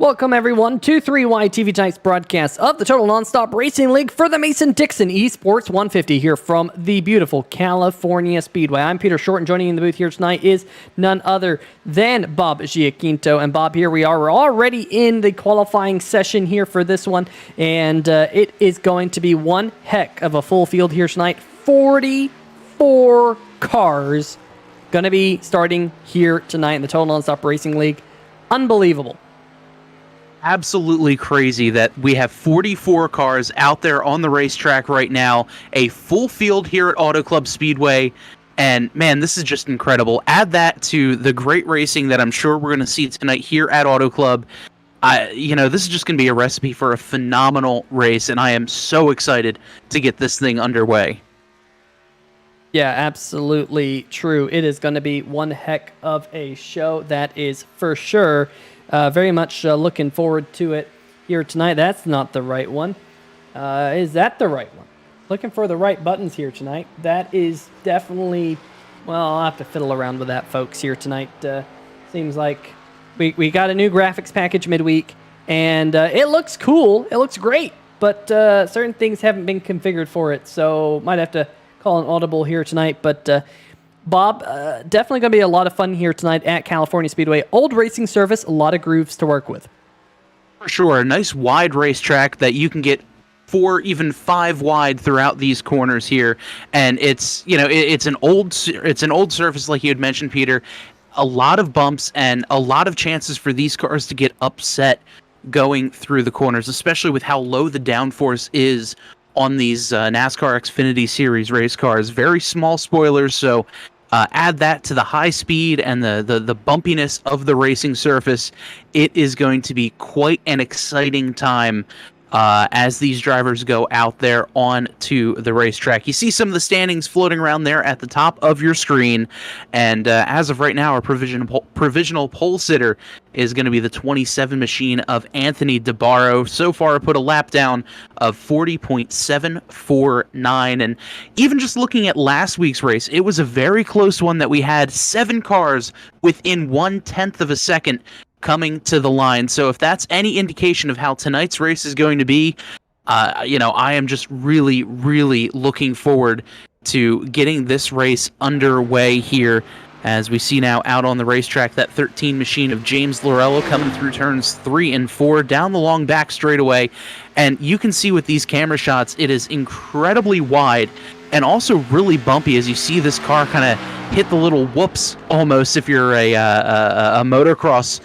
Welcome, everyone, to 3Y TV Tonight's broadcast of the Total Nonstop Racing League for the Mason-Dixon Esports 150 here from the beautiful California Speedway. I'm Peter Short, and joining in the booth here tonight is none other than Bob Giaquinto. And Bob, here we are. We're already in the qualifying session here for this one, and it is going to be one heck of a full field here tonight. 44 cars going to be starting here tonight in the Total Nonstop Racing League. Unbelievable. Absolutely crazy that we have 44 cars out there on the racetrack right now, a full field here at Auto Club Speedway, and man, this is just incredible. Add that to the great racing that I'm sure we're going to see tonight here at Auto Club. This is just going to be a recipe for a phenomenal race, and I am so excited to get this thing underway. Yeah, absolutely true. It is going to be one heck of a show, that is for sure. Very much looking forward to it here tonight. That's not the right one. Is that the right one? Looking for the right buttons here tonight. That is definitely... Well, I'll have to fiddle around with that, folks, here tonight. Seems like we got a new graphics package midweek, and it looks cool. It looks great, but certain things haven't been configured for it, so might have to call an audible here tonight, but... Bob, definitely going to be a lot of fun here tonight at California Speedway. Old racing surface, a lot of grooves to work with. For sure, a nice wide racetrack that you can get 4, even 5 wide throughout these corners here, and it's an old surface like you had mentioned, Peter. A lot of bumps and a lot of chances for these cars to get upset going through the corners, especially with how low the downforce is on these NASCAR Xfinity Series race cars. Very small spoilers, so add that to the high speed and the bumpiness of the racing surface. It is going to be quite an exciting time as these drivers go out there onto the racetrack. You see some of the standings floating around there at the top of your screen, and as of right now, our provisional pole sitter is going to be the 27 machine of Anthony DeBarro. So far, put a lap down of 40.749, and even just looking at last week's race, it was a very close one that we had 7 cars within 1/10 of a second coming to the line. So if that's any indication of how tonight's race is going to be, I am just really, really looking forward to getting this race underway here. As we see now out on the racetrack, that 13 machine of James Lorello coming through turns 3 and 4 down the long back straightaway. And you can see with these camera shots, it is incredibly wide and also really bumpy as you see this car kind of hit the little whoops almost if you're a motocross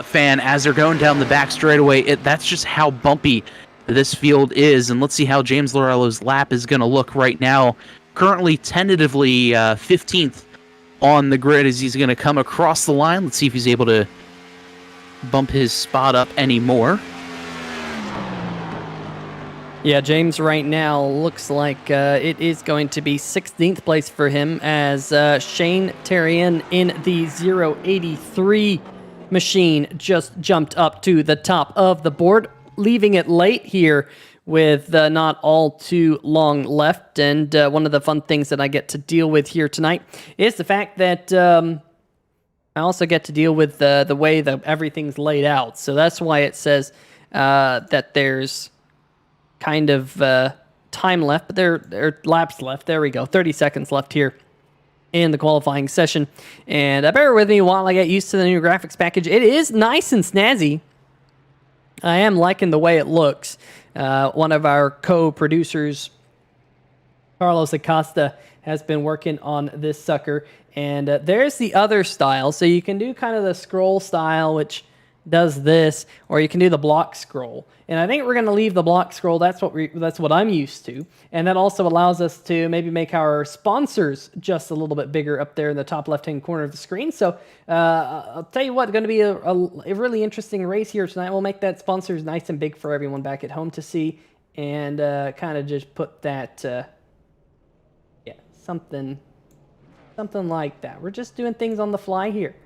fan as they're going down the back straightaway. That's just how bumpy this field is. And let's see how James Lorello's lap is going to look right now. Currently tentatively 15th on the grid as he's going to come across the line. Let's see if he's able to bump his spot up anymore. Yeah, James right now looks like it is going to be 16th place for him as Shane Terrien in the 083 machine just jumped up to the top of the board, leaving it late here with not all too long left. And one of the fun things that I get to deal with here tonight is the fact that I also get to deal with the way that everything's laid out. So that's why it says that there's kind of time left, but there are laps left. There we go, 30 seconds left here in the qualifying session. And bear with me while I get used to the new graphics package. It is nice and snazzy. I am liking the way it looks. One of our co-producers, Carlos Acosta, has been working on this sucker. And there's the other style. So you can do kind of the scroll style, which does this, or you can do the block scroll. And I think we're going to leave the block scroll. That's what I'm used to. And that also allows us to maybe make our sponsors just a little bit bigger up there in the top left-hand corner of the screen. So I'll tell you what, going to be a really interesting race here tonight. We'll make that sponsors nice and big for everyone back at home to see, and kind of just put that, something like that. We're just doing things on the fly here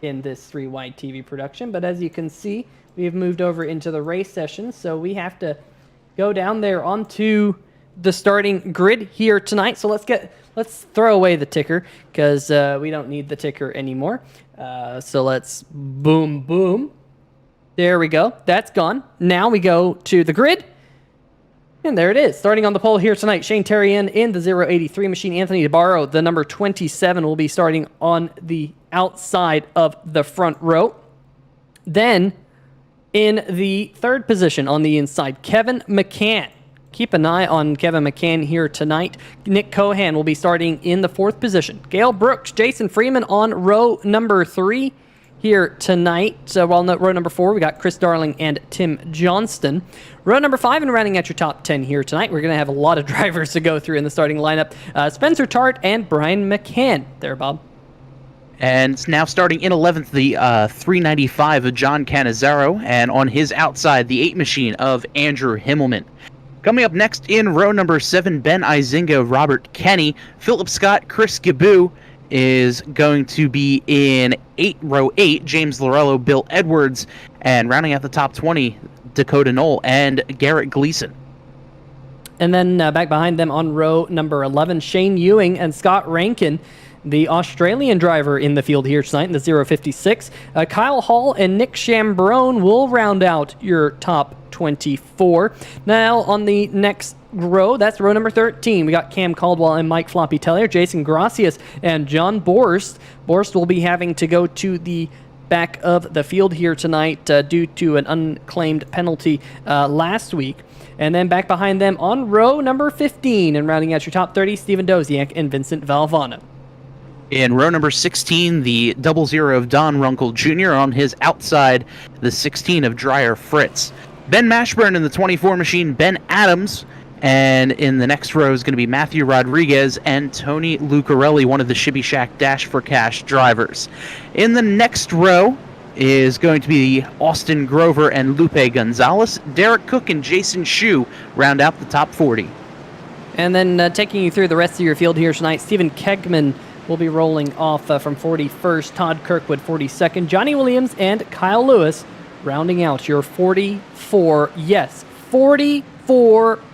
in this 3Y TV production, but as you can see, we've moved over into the race session, so we have to go down there onto the starting grid here tonight. So let's throw away the ticker because we don't need the ticker anymore. So let's boom There we go. That's gone. Now we go to the grid. And there it is. Starting on the pole here tonight, Shane Terrien in the 083 machine. Anthony DeBarro, the number 27, will be starting on the outside of the front row. Then, in the third position on the inside, Kevin McCann. Keep an eye on Kevin McCann here tonight. Nick Cohan will be starting in the fourth position. Gail Brooks, Jason Freeman on row number 3 here tonight. Row number 4, we got Chris Darling and Tim Johnston. Row number 5, and rounding out your top 10 here tonight, we're going to have a lot of drivers to go through in the starting lineup. Spencer Tart and Brian McCann. There, Bob. And now starting in 11th, the 395 of John Cannizzaro, and on his outside, the 8 machine of Andrew Himmelman. Coming up next in row number 7, Ben Izinga, Robert Kenny, Philip Scott, Chris Gaboo is going to be in row 8, James Lorello, Bill Edwards, and rounding out the top 20, Dakota Knoll and Garrett Gleason. And then back behind them on row number 11, Shane Ewing and Scott Rankin, the Australian driver in the field here tonight in the 056. Kyle Hall and Nick Chambrone will round out your top 24. Now on the next row, that's row number 13. We got Cam Caldwell and Mike Floppy Tellier, Jason Gracias, and John Borst. Borst will be having to go to the back of the field here tonight due to an unclaimed penalty last week. And then back behind them on row number 15 and rounding out your top 30, Steven Doziak and Vincent Valvano. In row number 16, the 00 of Don Runkle Jr. on his outside, the 16 of Dreyer Fritz. Ben Mashburn in the 24 machine, Ben Adams, and in the next row is going to be Matthew Rodriguez and Tony Lucarelli, one of the Shibby Shack Dash for Cash drivers. In the next row is going to be Austin Grover and Lupe Gonzalez. Derek Cook and Jason Shue round out the top 40. And then taking you through the rest of your field here tonight, Stephen Kegman will be rolling off from 41st, Todd Kirkwood 42nd, Johnny Williams and Kyle Lewis rounding out your 44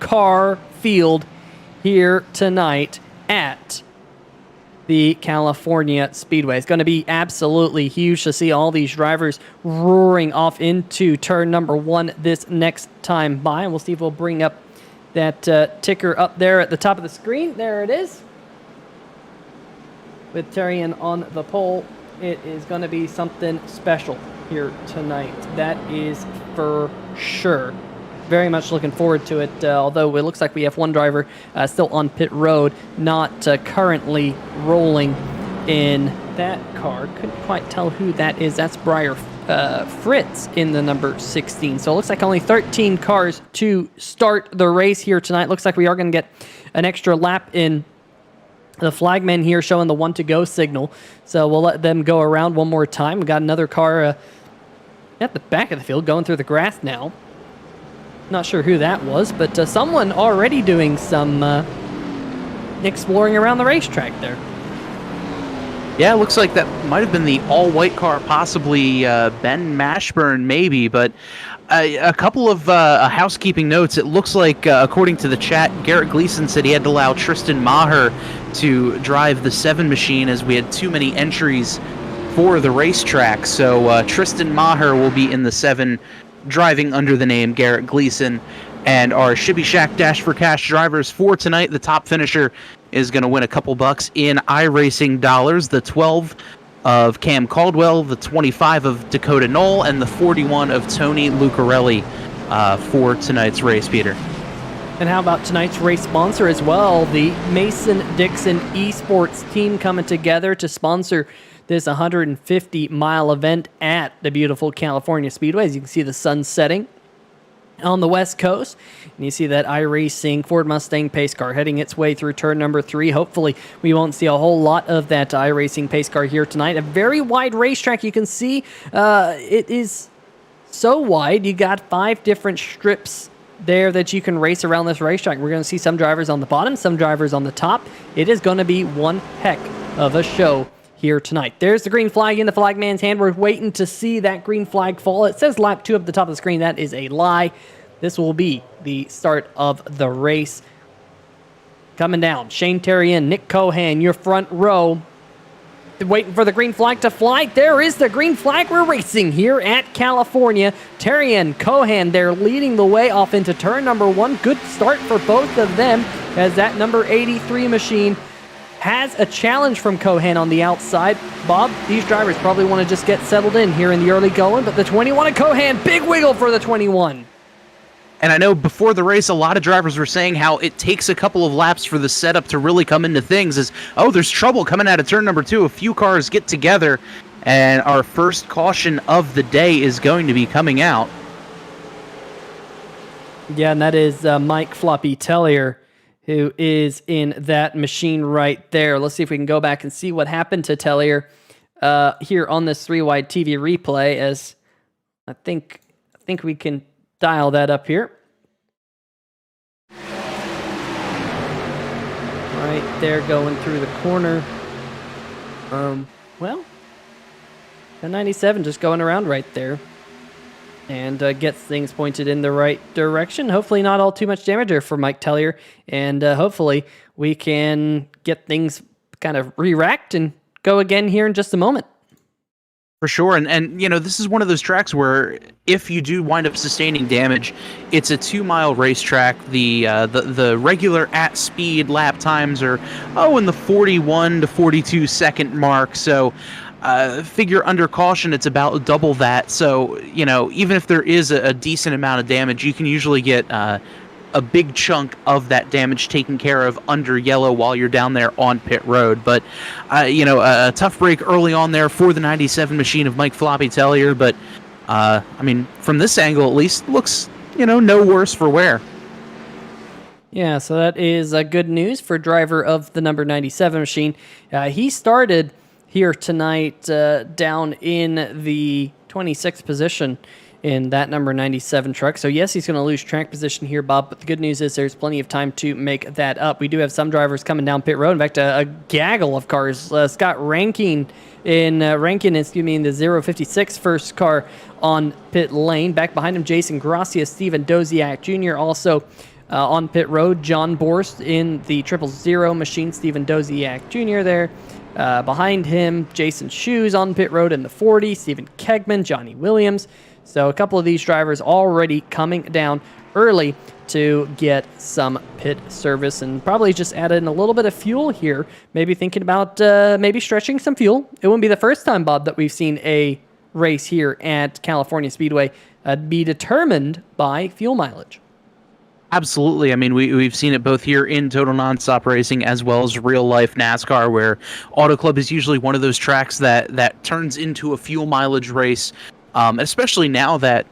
car field here tonight at the California Speedway. It's going to be absolutely huge to see all these drivers roaring off into turn number 1 this next time by. And we'll see if we'll bring up that ticker up there at the top of the screen. There it is. With Terrien on the pole, it is going to be something special here tonight. That is for sure. Very much looking forward to it, although it looks like we have one driver still on pit road, not currently rolling in that car. Couldn't quite tell who that is. That's Breyer Fritz in the number 16. So it looks like only 13 cars to start the race here tonight. Looks like we are going to get an extra lap in. The flagman here showing the 1 to go signal. So we'll let them go around one more time. We got another car at the back of the field going through the grass now. Not sure who that was, but someone already doing some exploring around the racetrack there. Yeah, it looks like that might have been the all-white car, possibly Ben Mashburn maybe, but a couple of housekeeping notes. It looks like, according to the chat, Garrett Gleason said he had to allow Tristan Maher to drive the 7 machine as we had too many entries for the racetrack. So Tristan Maher will be in the 7 driving under the name Garrett Gleason. And our Shibby Shack Dash for Cash drivers for tonight, the top finisher is going to win a couple bucks in iRacing dollars. The 12 of Cam Caldwell, the 25 of Dakota Knoll, and the 41 of Tony Lucarelli for tonight's race, Peter. And how about tonight's race sponsor as well? The Mason-Dixon Esports team coming together to sponsor this 150-mile event at the beautiful California Speedway. As you can see the sun setting on the west coast, and you see that iRacing Ford Mustang pace car heading its way through turn number 3. Hopefully we won't see a whole lot of that iRacing pace car here tonight. A very wide racetrack. You can see it is so wide. You got 5 different strips there that you can race around this racetrack. We're going to see some drivers on the bottom, some drivers on the top. It is going to be one heck of a show here tonight. There's the green flag in the flagman's hand. We're waiting to see that green flag fall. It says lap 2 up the top of the screen. That is a lie. This will be the start of the race. Coming down, Shane Terrien, Nick Cohan, your front row. waiting for the green flag to fly. There is the green flag. We're racing here at California. Terry and Cohan, they're leading the way off into turn number 1. Good start for both of them as that number 83 machine has a challenge from Cohan on the outside. Bob, these drivers probably want to just get settled in here in the early going, but the 21 of Cohan, big wiggle for the 21. And I know before the race, a lot of drivers were saying how it takes a couple of laps for the setup to really come into things. There's trouble coming out of turn number 2. A few cars get together, and our first caution of the day is going to be coming out. Yeah, and that is Mike Floppy Tellier, who is in that machine right there. Let's see if we can go back and see what happened to Tellier here on this 3-wide TV replay, as I think we can dial that up here. Right there, going through the corner. Well, the 97 just going around right there. And gets things pointed in the right direction. Hopefully not all too much damage there for Mike Tellier. And hopefully we can get things kind of re-racked and go again here in just a moment. For sure, and this is one of those tracks where if you do wind up sustaining damage, it's a 2-mile racetrack. The regular at speed lap times are in the 41 to 42 second mark. So figure under caution, it's about double that. So even if there is a decent amount of damage, you can usually get a big chunk of that damage taken care of under yellow while you're down there on pit road. But a tough break early on there for the 97 machine of Mike Floppy Tellier, but from this angle at least, looks no worse for wear. Yeah, so that is good news for driver of the number 97 machine. He started here tonight down in the 26th position in that number 97 truck. So yes, he's going to lose track position here, Bob, but the good news is there's plenty of time to make that up. We do have some drivers coming down pit road. In fact, a gaggle of cars. Scott Rankin in the 056 first car on pit lane. Back behind him, Jason Gracia, Steven Doziak Jr. also on pit road. John Borst in the 000 machine, Steven Doziak Jr. there. Behind him, Jason Shoes on pit road in the 40, Stephen Kegman, Johnny Williams. So a couple of these drivers already coming down early to get some pit service and probably just add in a little bit of fuel here. Maybe thinking about maybe stretching some fuel. It wouldn't be the first time, Bob, that we've seen a race here at California Speedway be determined by fuel mileage. Absolutely. I mean, we've seen it both here in Total Nonstop Racing as well as real life NASCAR, where Auto Club is usually one of those tracks that turns into a fuel mileage race. Especially now that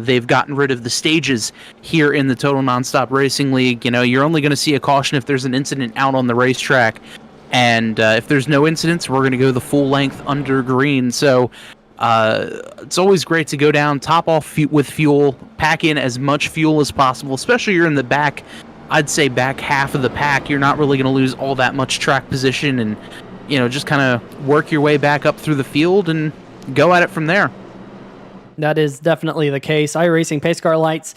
they've gotten rid of the stages here in the Total Nonstop Racing League. You're only going to see a caution if there's an incident out on the racetrack. And if there's no incidents, we're going to go the full length under green. So it's always great to go down, top off with fuel, pack in as much fuel as possible, especially you're in the back, I'd say back half of the pack. You're not really going to lose all that much track position and, just kind of work your way back up through the field and go at it from there. That is definitely the case. iRacing pace car lights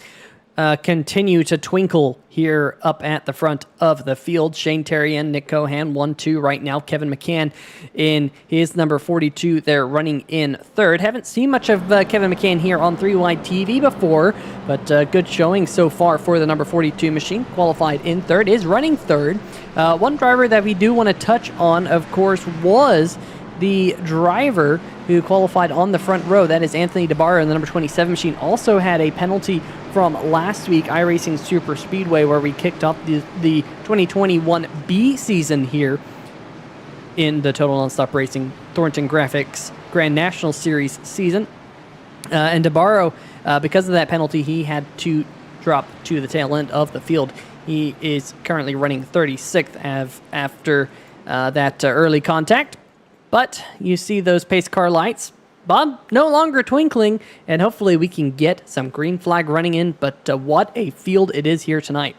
continue to twinkle here up at the front of the field. Shane Terry and Nick Cohan 1-2 right now. Kevin McCann in his number 42 there running in third. Haven't seen much of Kevin McCann here on 3-wide TV before, but good showing so far for the number 42 machine. Qualified in third, is running third. One driver that we do want to touch on, of course, was the driver who qualified on the front row. That is Anthony DeBarra in the number 27 machine. Also had a penalty from last week, iRacing Super Speedway, where we kicked off the 2021 B season here in the Total Nonstop Racing Thornton Graphix Grand National Series season. And DeBarra, because of that penalty, he had to drop to the tail end of the field. He is currently running 36th after that early contact. But you see those pace car lights, Bob, no longer twinkling, and hopefully we can get some green flag running in. But what a field it is here tonight.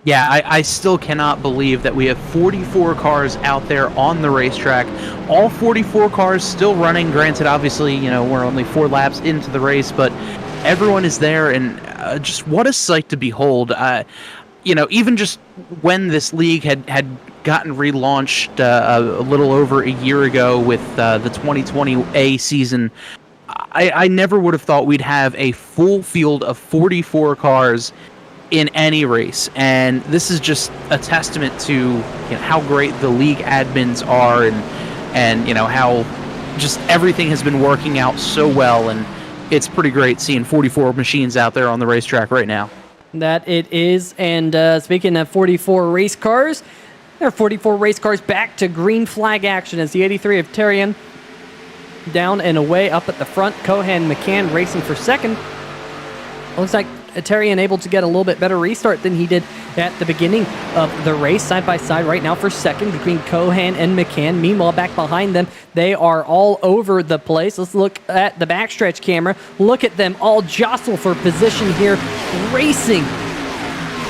Yeah, I still cannot believe that we have 44 cars out there on the racetrack. All 44 cars still running. Granted, obviously, we're only 4 laps into the race, but everyone is there, and just what a sight to behold. even just when this league had gotten relaunched a little over a year ago with the 2020 A season, I never would have thought we'd have a full field of 44 cars in any race, and this is just a testament to how great the league admins are, and how just everything has been working out so well, and it's pretty great seeing 44 machines out there on the racetrack right now. That it is. And speaking of 44 race cars, there are 44 race cars back to green flag action as the 83 of Terrien down and away up at the front. Cohan McCann racing for second. Looks like Terrien able to get a little bit better restart than he did at the beginning of the race. Side by side right now for second between Cohan and McCann. Meanwhile, back behind them, they are all over the place. Let's look at the backstretch camera. Look at them all jostle for position here, racing.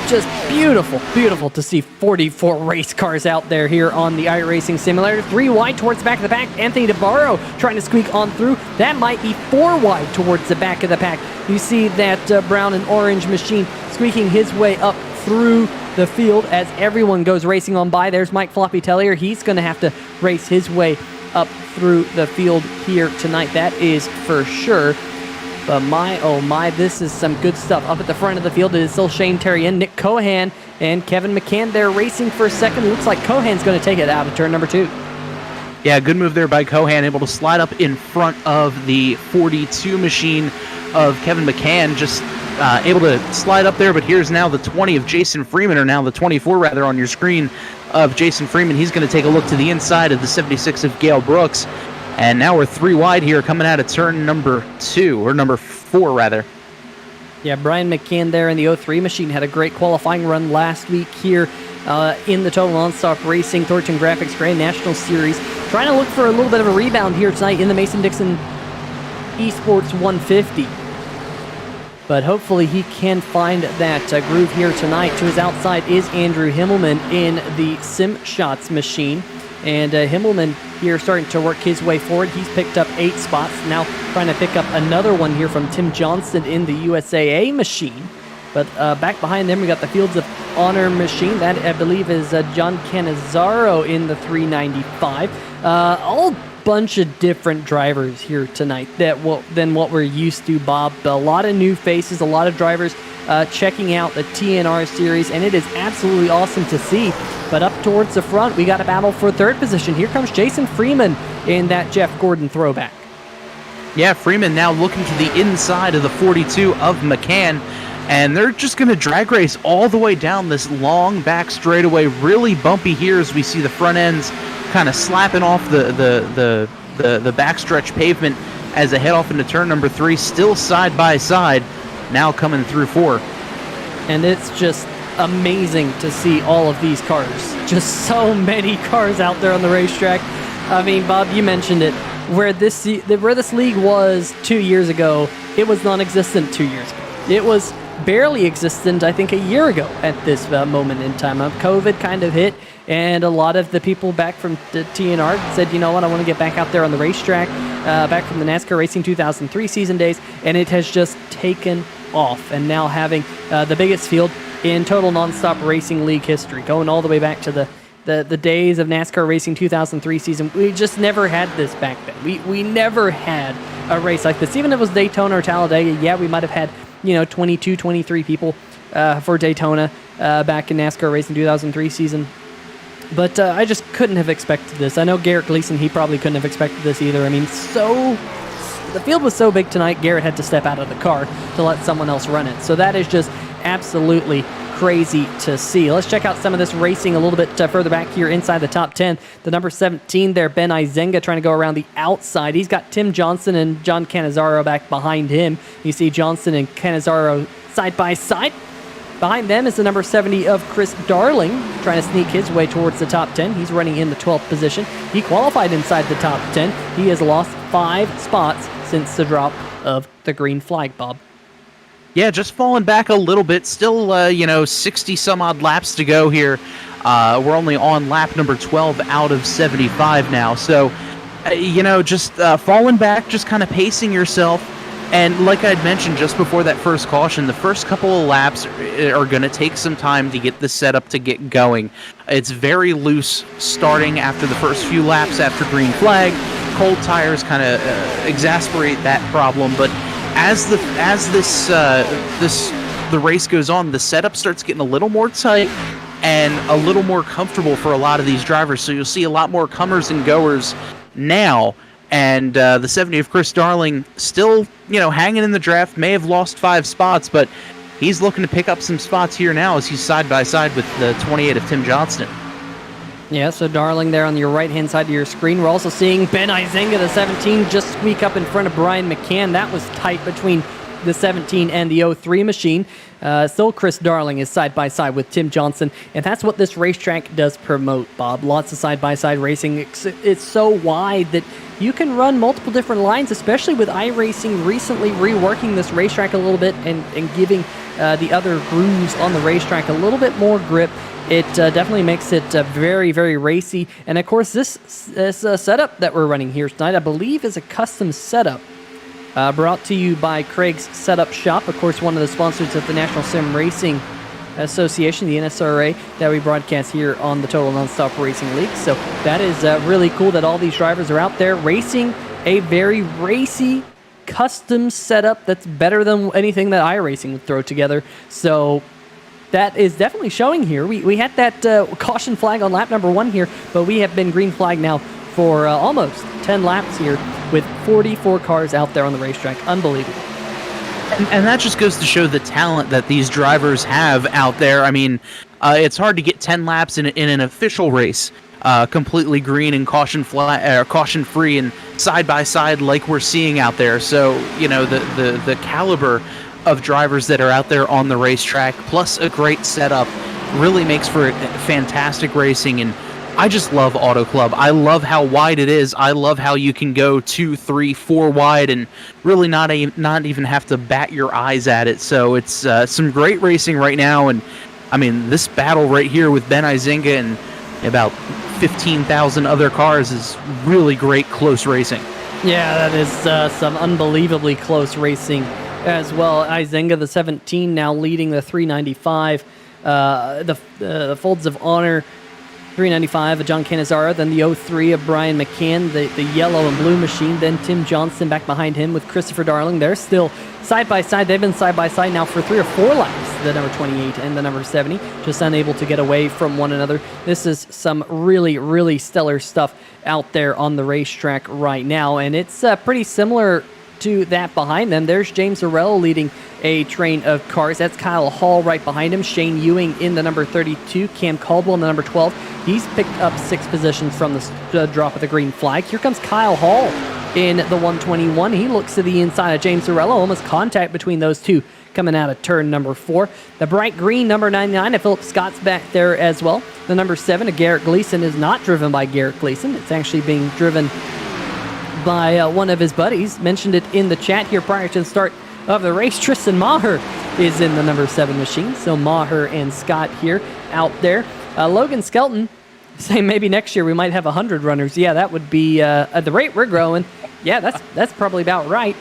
Just beautiful, beautiful to see 44 race cars out there here on the iRacing Simulator. 3 wide towards the back of the pack. Anthony DeBarro trying to squeak on through. That might be 4 wide towards the back of the pack. You see that brown and orange machine squeaking his way up through the field as everyone goes racing on by. There's Mike Floppy Tellier. He's going to have to race his way up through the field here tonight. That is for sure. But my, oh my, this is some good stuff. Up at the front of the field, it is still Shane Terrien, Nick Cohan, and Kevin McCann there racing for a second. Looks like Cohan's going to take it out of turn number 2. Yeah, good move there by Cohan, able to slide up in front of the 42 machine of Kevin McCann, just able to slide up there. But here's now the 20 of Jason Freeman, or now the 24 rather on your screen of Jason Freeman. He's going to take a look to the inside of the 76 of Gale Brooks. And now we're 3 wide here coming out of turn number 2, or number 4 rather. Yeah, Brian McCann there in the 03 machine had a great qualifying run last week here in the Total Nonstop Racing Thornton Graphix Grand National Series. Trying to look for a little bit of a rebound here tonight in the Mason-Dixon Esports 150. But hopefully he can find that groove here tonight. To his outside is Andrew Himmelman in the Sim Shots machine. And Himmelman here starting to work his way forward. He's picked up 8 spots. Now trying to pick up another one here from Tim Johnston in the USAA machine. But back behind them, we got the Fields of Honor machine. That, I believe, is John Cannizzaro in the 395. All bunch of different drivers here tonight than what we're used to, Bob. A lot of new faces, a lot of drivers checking out the TNR series, and it is absolutely awesome to see. But up towards the front, we got a battle for third position. Here comes Jason Freeman in that Jeff Gordon throwback. Yeah, Freeman now looking to the inside of the 42 of McCann, and they're just going to drag race all the way down this long back straightaway. Really bumpy here as we see the front ends kind of slapping off the backstretch pavement as they head off into turn number 3, still side by side, now coming through 4. And it's just amazing to see all of these cars. Just so many cars out there on the racetrack. I mean, Bob, you mentioned it. Where this league was 2 years ago, it was non-existent 2 years ago. It was barely existent, I think, a year ago at this moment in time. COVID kind of hit, and a lot of the people back from the TNR said, you know what, I want to get back out there on the racetrack, back from the NASCAR Racing 2003 season days, and it has just taken off. And now having the biggest field in total nonstop racing league history, going all the way back to the days of NASCAR Racing 2003 season. We just never had this back then. We never had a race like this. Even if it was Daytona or Talladega, yeah, we might have had 22, 23 people for Daytona back in NASCAR Racing 2003 season. But I just couldn't have expected this. I know Garrett Gleason, he probably couldn't have expected this either. I mean, the field was so big tonight, Garrett had to step out of the car to let someone else run it. So that is just absolutely crazy to see. Let's check out some of this racing a little bit further back here inside the top 10. The number 17 there, Ben Izenga, trying to go around the outside. He's got Tim Johnson and John Cannizzaro back behind him. You see Johnson and Cannizzaro side by side. Behind them is the number 70 of Chris Darling, trying to sneak his way towards the top 10. He's running in the 12th position. He qualified inside the top 10. He has lost 5 spots since the drop of the green flag, Bob. Yeah, just falling back a little bit. Still, 60-some-odd laps to go here. We're only on lap number 12 out of 75 now. So, just falling back, just kind of pacing yourself. And like I'd mentioned just before that first caution, the first couple of laps are going to take some time to get the setup to get going. It's very loose starting after the first few laps after green flag. Cold tires kind of exasperate that problem, but as the race goes on, the setup starts getting a little more tight and a little more comfortable for a lot of these drivers. So you'll see a lot more comers and goers now. And the 70 of Chris Darling still, hanging in the draft, may have lost 5 spots, but he's looking to pick up some spots here now as he's side by side with the 28 of Tim Johnston. Yeah, so Darling there on your right-hand side of your screen. We're also seeing Ben Izinga, the 17, just squeak up in front of Brian McCann. That was tight between the 17 and the 03 machine. Still Chris Darling is side-by-side with Tim Johnson, and that's what this racetrack does promote, Bob. Lots of side-by-side racing. It's so wide that you can run multiple different lines, especially with iRacing recently reworking this racetrack a little bit and giving the other grooves on the racetrack a little bit more grip. It definitely makes it very, very racy. And of course, this setup that we're running here tonight, I believe, is a custom setup brought to you by Craig's Setup Shop. Of course, one of the sponsors of the National Sim Racing Association, the NSRA, that we broadcast here on the Total Nonstop Racing League. So that is really cool that all these drivers are out there racing a very racy custom setup that's better than anything that iRacing would throw together. So that is definitely showing here. We had that caution flag on lap number 1 here, but we have been green flag now for almost 10 laps here with 44 cars out there on the racetrack. Unbelievable. And that just goes to show the talent that these drivers have out there. I mean, it's hard to get 10 laps in an official race completely green and caution-free and side-by-side like we're seeing out there. So, the caliber of drivers that are out there on the racetrack, plus a great setup, really makes for fantastic racing. And I just love Auto Club. I love how wide it is. I love how you can go 2, 3, 4 wide and really not even have to bat your eyes at it. So it's some great racing right now. And I mean, this battle right here with Ben Izinga and about 15,000 other cars is really great close racing. Yeah, that is some unbelievably close racing as well. Izinga, the 17, now leading the 395. The Folds of Honor 395 of John Canizaro, then the 03 of Brian McCann, the yellow and blue machine, then Tim Johnson back behind him with Christopher Darling. They're still side-by-side. They've been side-by-side now for 3 or 4 laps, the number 28 and the number 70, just unable to get away from one another. This is some really, really stellar stuff out there on the racetrack right now, and it's pretty similar to that behind them. There's James Arello leading a train of cars. That's Kyle Hall right behind him. Shane Ewing in the number 32. Cam Caldwell in the number 12. He's picked up 6 positions from the drop of the green flag. Here comes Kyle Hall in the 121. He looks to the inside of James Arello. Almost contact between those two coming out of turn number 4. The bright green number 99 of Philip Scott's back there as well. The number 7 of Garrett Gleason is not driven by Garrett Gleason. It's actually being driven by one of his buddies. Mentioned it in the chat here prior to the start of the race. Tristan Maher is in the number 7 machine. So Maher and Scott here out there. Logan Skelton saying maybe next year we might have 100 runners. Yeah, that would be at the rate we're growing. Yeah, that's probably about right.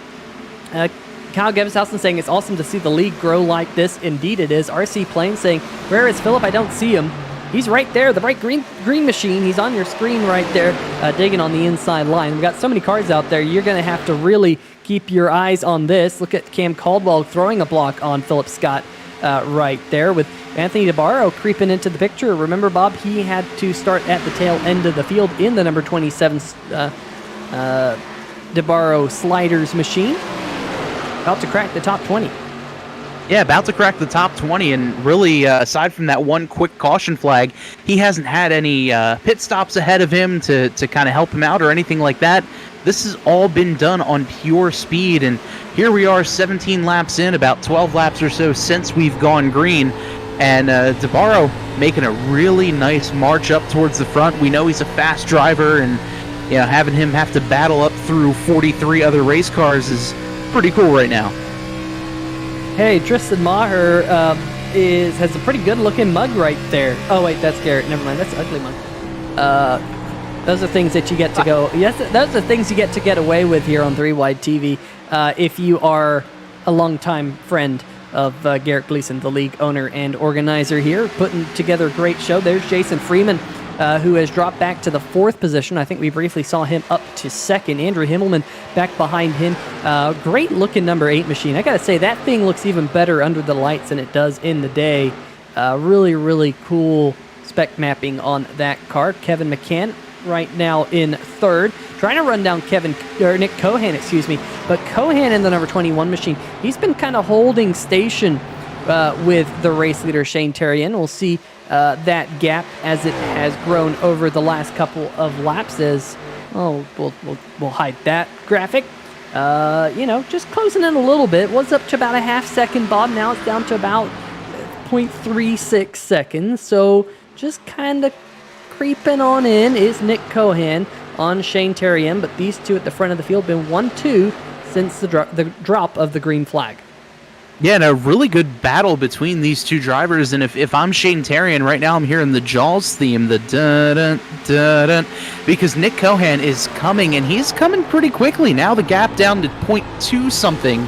Kyle Gebshausen saying it's awesome to see the league grow like this. Indeed it is. RC Plain saying, where is Philip? I don't see him. He's right there, the bright green machine. He's on your screen right there, digging on the inside line. We've got so many cars out there, you're going to have to really keep your eyes on this. Look at Cam Caldwell throwing a block on Philip Scott right there with Anthony DeBarro creeping into the picture. Remember, Bob, he had to start at the tail end of the field in the number 27 DeBarro Sliders machine. About to crack the top 20. Yeah, about to crack the top 20, and really, aside from that one quick caution flag, he hasn't had any pit stops ahead of him to kind of help him out or anything like that. This has all been done on pure speed, and here we are 17 laps in, about 12 laps or so since we've gone green, and DeBarro making a really nice march up towards the front. We know he's a fast driver, and having him have to battle up through 43 other race cars is pretty cool right now. Hey, Tristan Maher has a pretty good-looking mug right there. Oh, wait, that's Garrett. Never mind, that's an ugly mug. Those are things that you get to go... Yes, those are things you get to get away with here on 3 Wide TV. if you are a longtime friend of Garrett Gleason, the league owner and organizer here, putting together a great show. There's Jason Freeman, who has dropped back to the 4th position. I think we briefly saw him up to 2nd. Andrew Himmelman back behind him. Great looking number 8 machine. I gotta say, that thing looks even better under the lights than it does in the day. Really, really cool spec mapping on that car. Kevin McCann right now in 3rd. Trying to run down Nick Cohan, but Cohan in the number 21 machine, he's been kind of holding station with the race leader Shane Terrien. We'll see that gap as it has grown over the last couple of laps. We'll hide that graphic. Just closing in a little bit. Was up to about a half second, Bob. Now it's down to about 0.36 seconds. So just kind of creeping on in is Nick Cohan on Shane Terrien, but these two at the front of the field been 1-2 since the drop of the green flag. Yeah, and a really good battle between these two drivers. And if I'm Shane Terrien right now, I'm hearing the Jaws theme, the dun dun dun, because Nick Cohan is coming, and he's coming pretty quickly. Now the gap down to 0.2 something,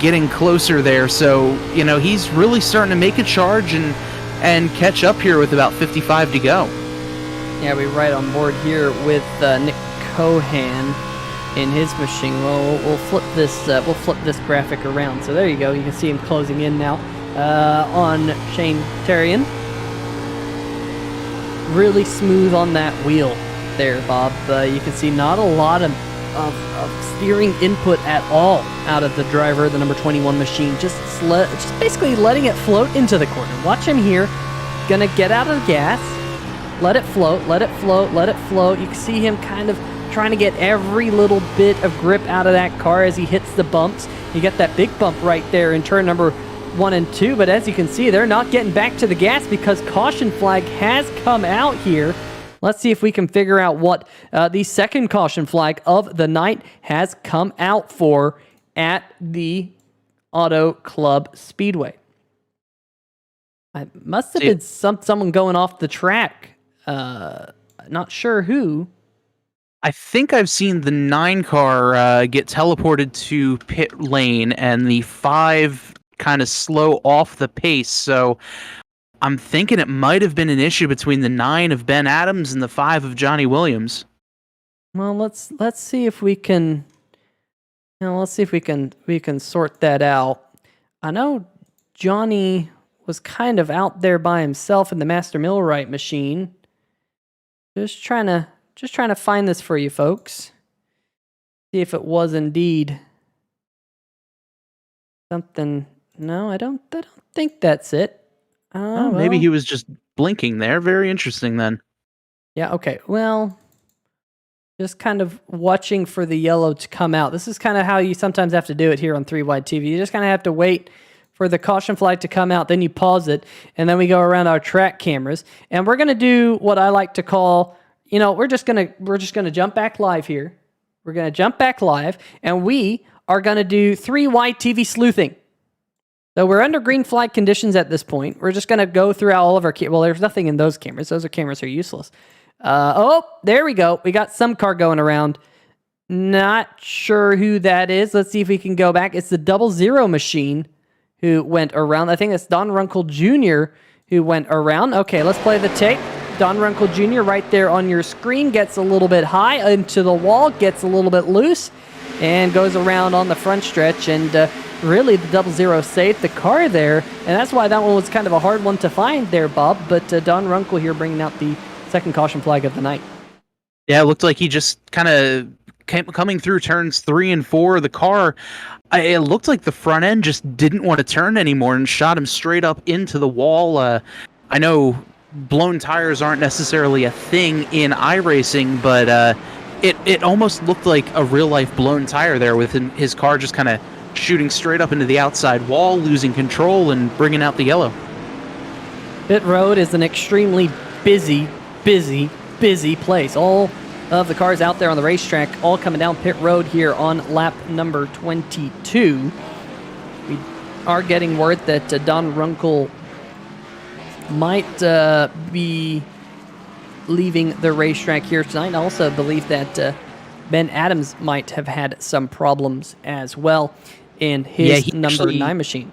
getting closer there. So, he's really starting to make a charge and catch up here with about 55 to go. Yeah, we're right on board here with Nick Cohan in his machine. Well, we'll flip this graphic around. So there you go. You can see him closing in now on Shane Terrien. Really smooth on that wheel there, Bob. You can see not a lot of steering input at all out of the driver, the number 21 machine. Just basically letting it float into the corner. Watch him here. Gonna get out of the gas. Let it float, let it float, let it float. You can see him kind of trying to get every little bit of grip out of that car as he hits the bumps. You get that big bump right there in turn number 1 and 2, but as you can see, they're not getting back to the gas because caution flag has come out here. Let's see if we can figure out what the second caution flag of the night has come out for at the Auto Club Speedway. It must have been someone going off the track. Not sure who. I think I've seen the 9 car get teleported to pit lane and the 5 kind of slow off the pace. So I'm thinking it might have been an issue between the 9 of Ben Adams and the 5 of Johnny Williams. Well, let's see if we can. Let's see if we can sort that out. I know Johnny was kind of out there by himself in the Master Millwright machine. Just trying to find this for you folks. See if it was indeed something. No, I don't think that's it. Well, maybe he was just blinking there. Very interesting then. Yeah, okay. Well, just kind of watching for the yellow to come out. This is kind of how you sometimes have to do it here on 3 Wide TV. You just kind of have to wait for the caution flag to come out, then you pause it, and then we go around our track cameras. And we're going to do what I like to call, we're just going to jump back live here. We're going to jump back live, and we are going to do 3 Wide TV sleuthing. So we're under green flag conditions at this point. We're just going to go through all of our well, there's nothing in those cameras. Those cameras are useless. There we go. We got some car going around. Not sure who that is. Let's see if we can go back. It's the 00 machine who went around. I think it's Don Runkle Jr. who went around. Okay, let's play the tape. Don Runkle Jr. right there on your screen gets a little bit high into the wall, gets a little bit loose, and goes around on the front stretch. And really, the 00 saved the car there, and that's why that one was kind of a hard one to find there, Bob. But Don Runkle here bringing out the second caution flag of the night. Yeah, it looked like he just kind of coming through turns 3 and 4. The car, it looked like the front end just didn't want to turn anymore and shot him straight up into the wall. I know blown tires aren't necessarily a thing in iRacing, but it almost looked like a real-life blown tire there with his car just kind of shooting straight up into the outside wall, losing control, and bringing out the yellow. Pit road is an extremely busy place. All of the cars out there on the racetrack all coming down pit road here on lap number 22. We are getting word that Don Runkle might be leaving the racetrack here tonight. I also believe that Ben Adams might have had some problems as well in his number 9 machine.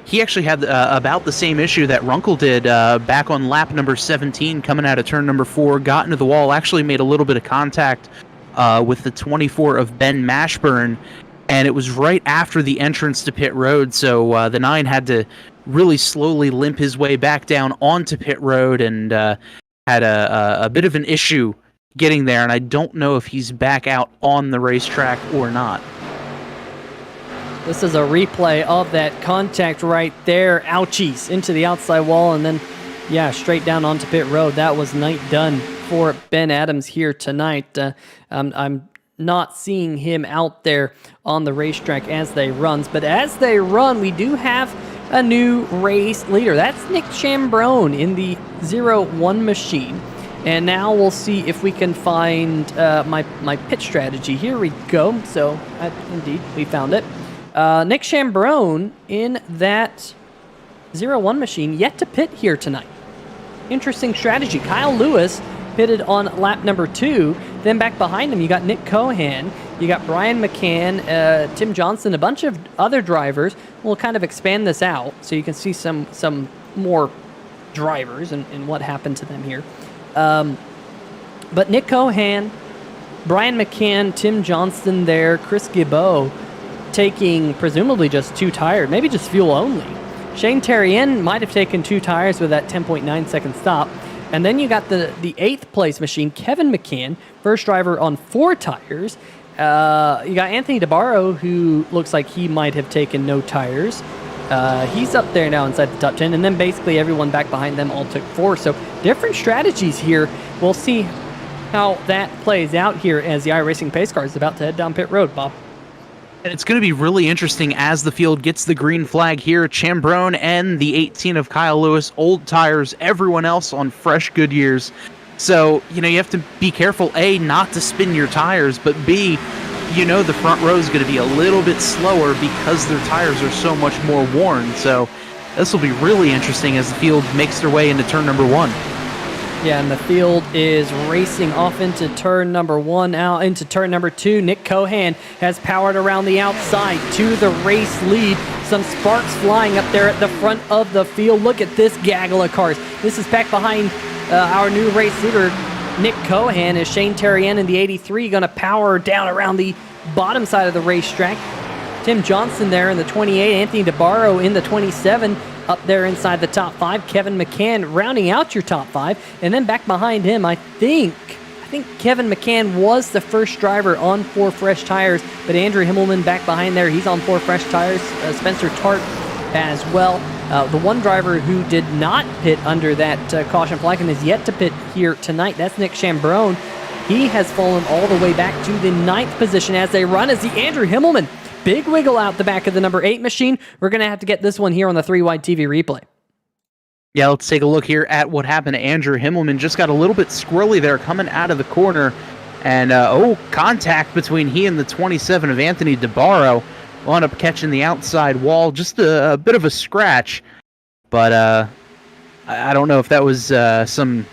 He actually had about the same issue that Runkle did back on lap number 17, coming out of turn number 4, got into the wall, actually made a little bit of contact with the 24 of Ben Mashburn, and it was right after the entrance to pit road, so the 9 had to really slowly limp his way back down onto pit road and had a bit of an issue getting there, and I don't know if he's back out on the racetrack or not. This is a replay of that contact right there. Ouchies into the outside wall and then, yeah, straight down onto pit road. That was night done for Ben Adams here tonight. I'm not seeing him out there on the racetrack as they runs, but as they run, we do have a new race leader. That's Nick Chambrone in the 0-1 machine. And now we'll see if we can find my pit strategy. Here we go. So, indeed, we found it. Nick Chambrone in that 0-1 machine, yet to pit here tonight. Interesting strategy. Kyle Lewis pitted on lap number 2. Then back behind him, you got Nick Cohan, you got Brian McCann, Tim Johnson, a bunch of other drivers. We'll kind of expand this out so you can see some more drivers and what happened to them here. But Nick Cohan, Brian McCann, Tim Johnston there, Chris Gibeau, taking presumably just 2 tires, maybe just fuel only. Shane Terrien might have taken 2 tires with that 10.9 second stop. And then you got the 8th place machine, Kevin McCann, first driver on 4 tires. You got Anthony DeBarro, who looks like he might have taken no tires. He's up there now inside the top 10. And then basically everyone back behind them all took 4. So different strategies here. We'll see how that plays out here as the iRacing pace car is about to head down pit road, Bob. And it's going to be really interesting as the field gets the green flag here. Chambrone and the 18 of Kyle Lewis, old tires, everyone else on fresh Goodyears. So, you have to be careful, A, not to spin your tires, but B, the front row is going to be a little bit slower because their tires are so much more worn. So this will be really interesting as the field makes their way into turn number 1. Yeah, and the field is racing off into turn number 1, out into turn number 2. Nick Cohan has powered around the outside to the race lead. Some sparks flying up there at the front of the field. Look at this gaggle of cars. This is back behind our new race leader, Nick Cohan, as Shane Terrien in the 83 going to power down around the bottom side of the racetrack. Tim Johnson there in the 28, Anthony DeBarro in the 27. Up there inside the top 5, Kevin McCann rounding out your top 5. And then back behind him, I think Kevin McCann was the first driver on 4 fresh tires, but Andrew Himmelman back behind there, he's on 4 fresh tires. Spencer Tart as well. The one driver who did not pit under that caution flag and is yet to pit here tonight, that's Nick Chambrone. He has fallen all the way back to the 9th position as they run as the Andrew Himmelman. Big wiggle out the back of the number 8 machine. We're going to have to get this one here on the 3-wide TV replay. Yeah, let's take a look here at what happened to Andrew Himmelman. Just got a little bit squirrely there coming out of the corner. And, contact between he and the 27 of Anthony DeBarro. Wound up catching the outside wall. Just a bit of a scratch. But I don't know if that was some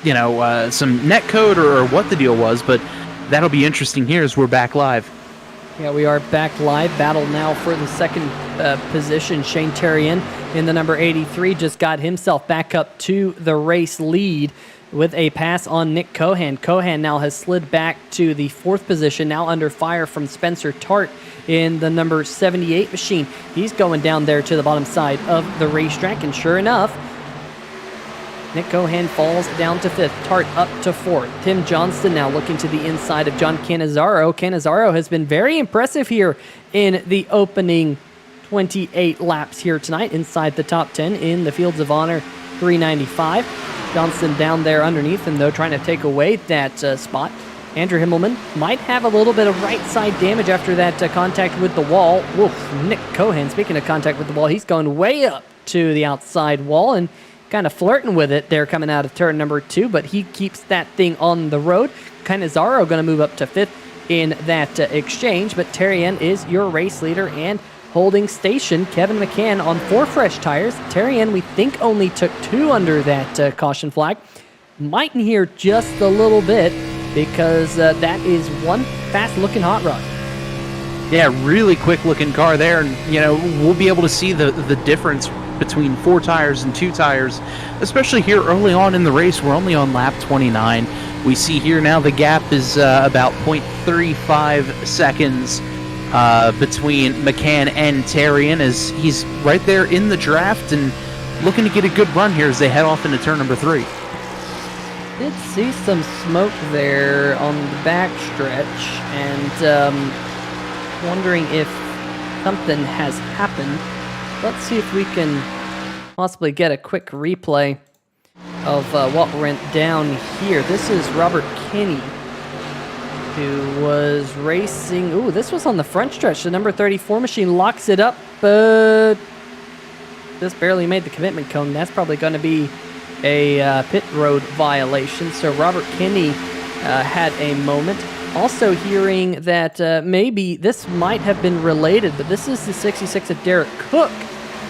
net code or what the deal was. But that'll be interesting here as we're back live. Yeah, we are back live. Battle now for the 2nd position. Shane Terrien in the number 83 just got himself back up to the race lead with a pass on Nick Cohan. Cohan now has slid back to the 4th position, now under fire from Spencer Tart in the number 78 machine. He's going down there to the bottom side of the racetrack, and sure enough, Nick Cohan falls down to 5th. Tart up to 4th. Tim Johnston now looking to the inside of John Cannizzaro. Cannizzaro has been very impressive here in the opening 28 laps here tonight inside the top 10 in the Fields of Honor 395. Johnston down there underneath him, though, trying to take away that spot. Andrew Himmelman might have a little bit of right side damage after that contact with the wall. Woof, Nick Cohan, speaking of contact with the wall, he's going way up to the outside wall and kind of flirting with it there coming out of turn number 2, but he keeps that thing on the road. Cannizzaro going to move up to 5th in that exchange, but Terrien is your race leader and holding station. Kevin McCann on 4 fresh tires. Terrien, we think, only took 2 under that caution flag. Might hear just a little bit because that is one fast-looking hot rod. Yeah, really quick-looking car there, and we'll be able to see the difference between 4 tires and 2 tires, especially here early on in the race. We're only on lap 29. We see here now the gap is about 0.35 seconds between McCann and Tarian, as he's right there in the draft and looking to get a good run here as they head off into turn number 3. Did see some smoke there on the back stretch, and wondering if something has happened. Let's see if we can possibly get a quick replay of what went down here. This is Robert Kinney, who was racing. Ooh, this was on the front stretch. The number 34 machine locks it up, but just barely made the commitment cone. That's probably going to be a pit road violation. So Robert Kinney had a moment. Also hearing that maybe this might have been related, but this is the 66 of Derek Cook,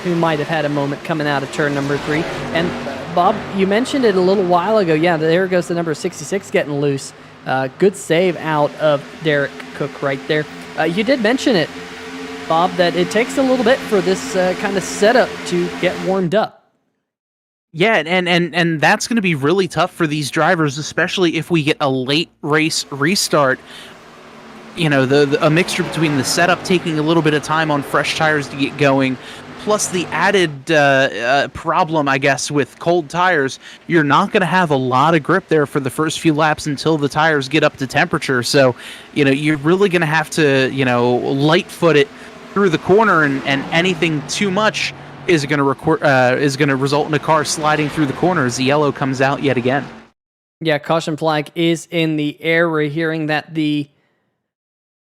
who might have had a moment coming out of turn number 3. And Bob, you mentioned it a little while ago. Yeah, there goes the number 66 getting loose. Good save out of Derek Cook right there. You did mention it, Bob, that it takes a little bit for this kind of setup to get warmed up. Yeah, and that's going to be really tough for these drivers, especially if we get a late race restart. A mixture between the setup taking a little bit of time on fresh tires to get going, plus the added problem, I guess, with cold tires. You're not going to have a lot of grip there for the first few laps until the tires get up to temperature. So, you're really going to have to, light foot it through the corner, and anything too much is going to result in a car sliding through the corner as the yellow comes out yet again. Yeah, caution flag is in the air. We're hearing that the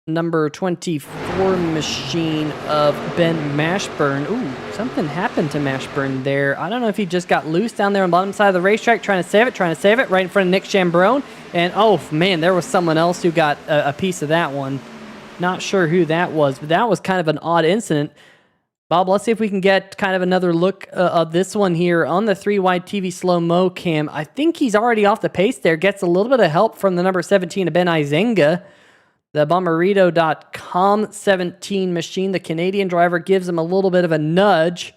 number 24 machine of Ben Mashburn. Ooh, something happened to Mashburn there. I don't know if he just got loose down there on the bottom side of the racetrack trying to save it right in front of Nick Chambrone. And oh man, there was someone else who got a piece of that one. Not sure who that was, but that was kind of an odd incident. Bob, let's see if we can get kind of another look of this one here on the 3-wide TV slow-mo cam. I think he's already off the pace there. Gets a little bit of help from the number 17 of Ben Izenga. The Bomberito.com 17 machine, the Canadian driver, gives him a little bit of a nudge.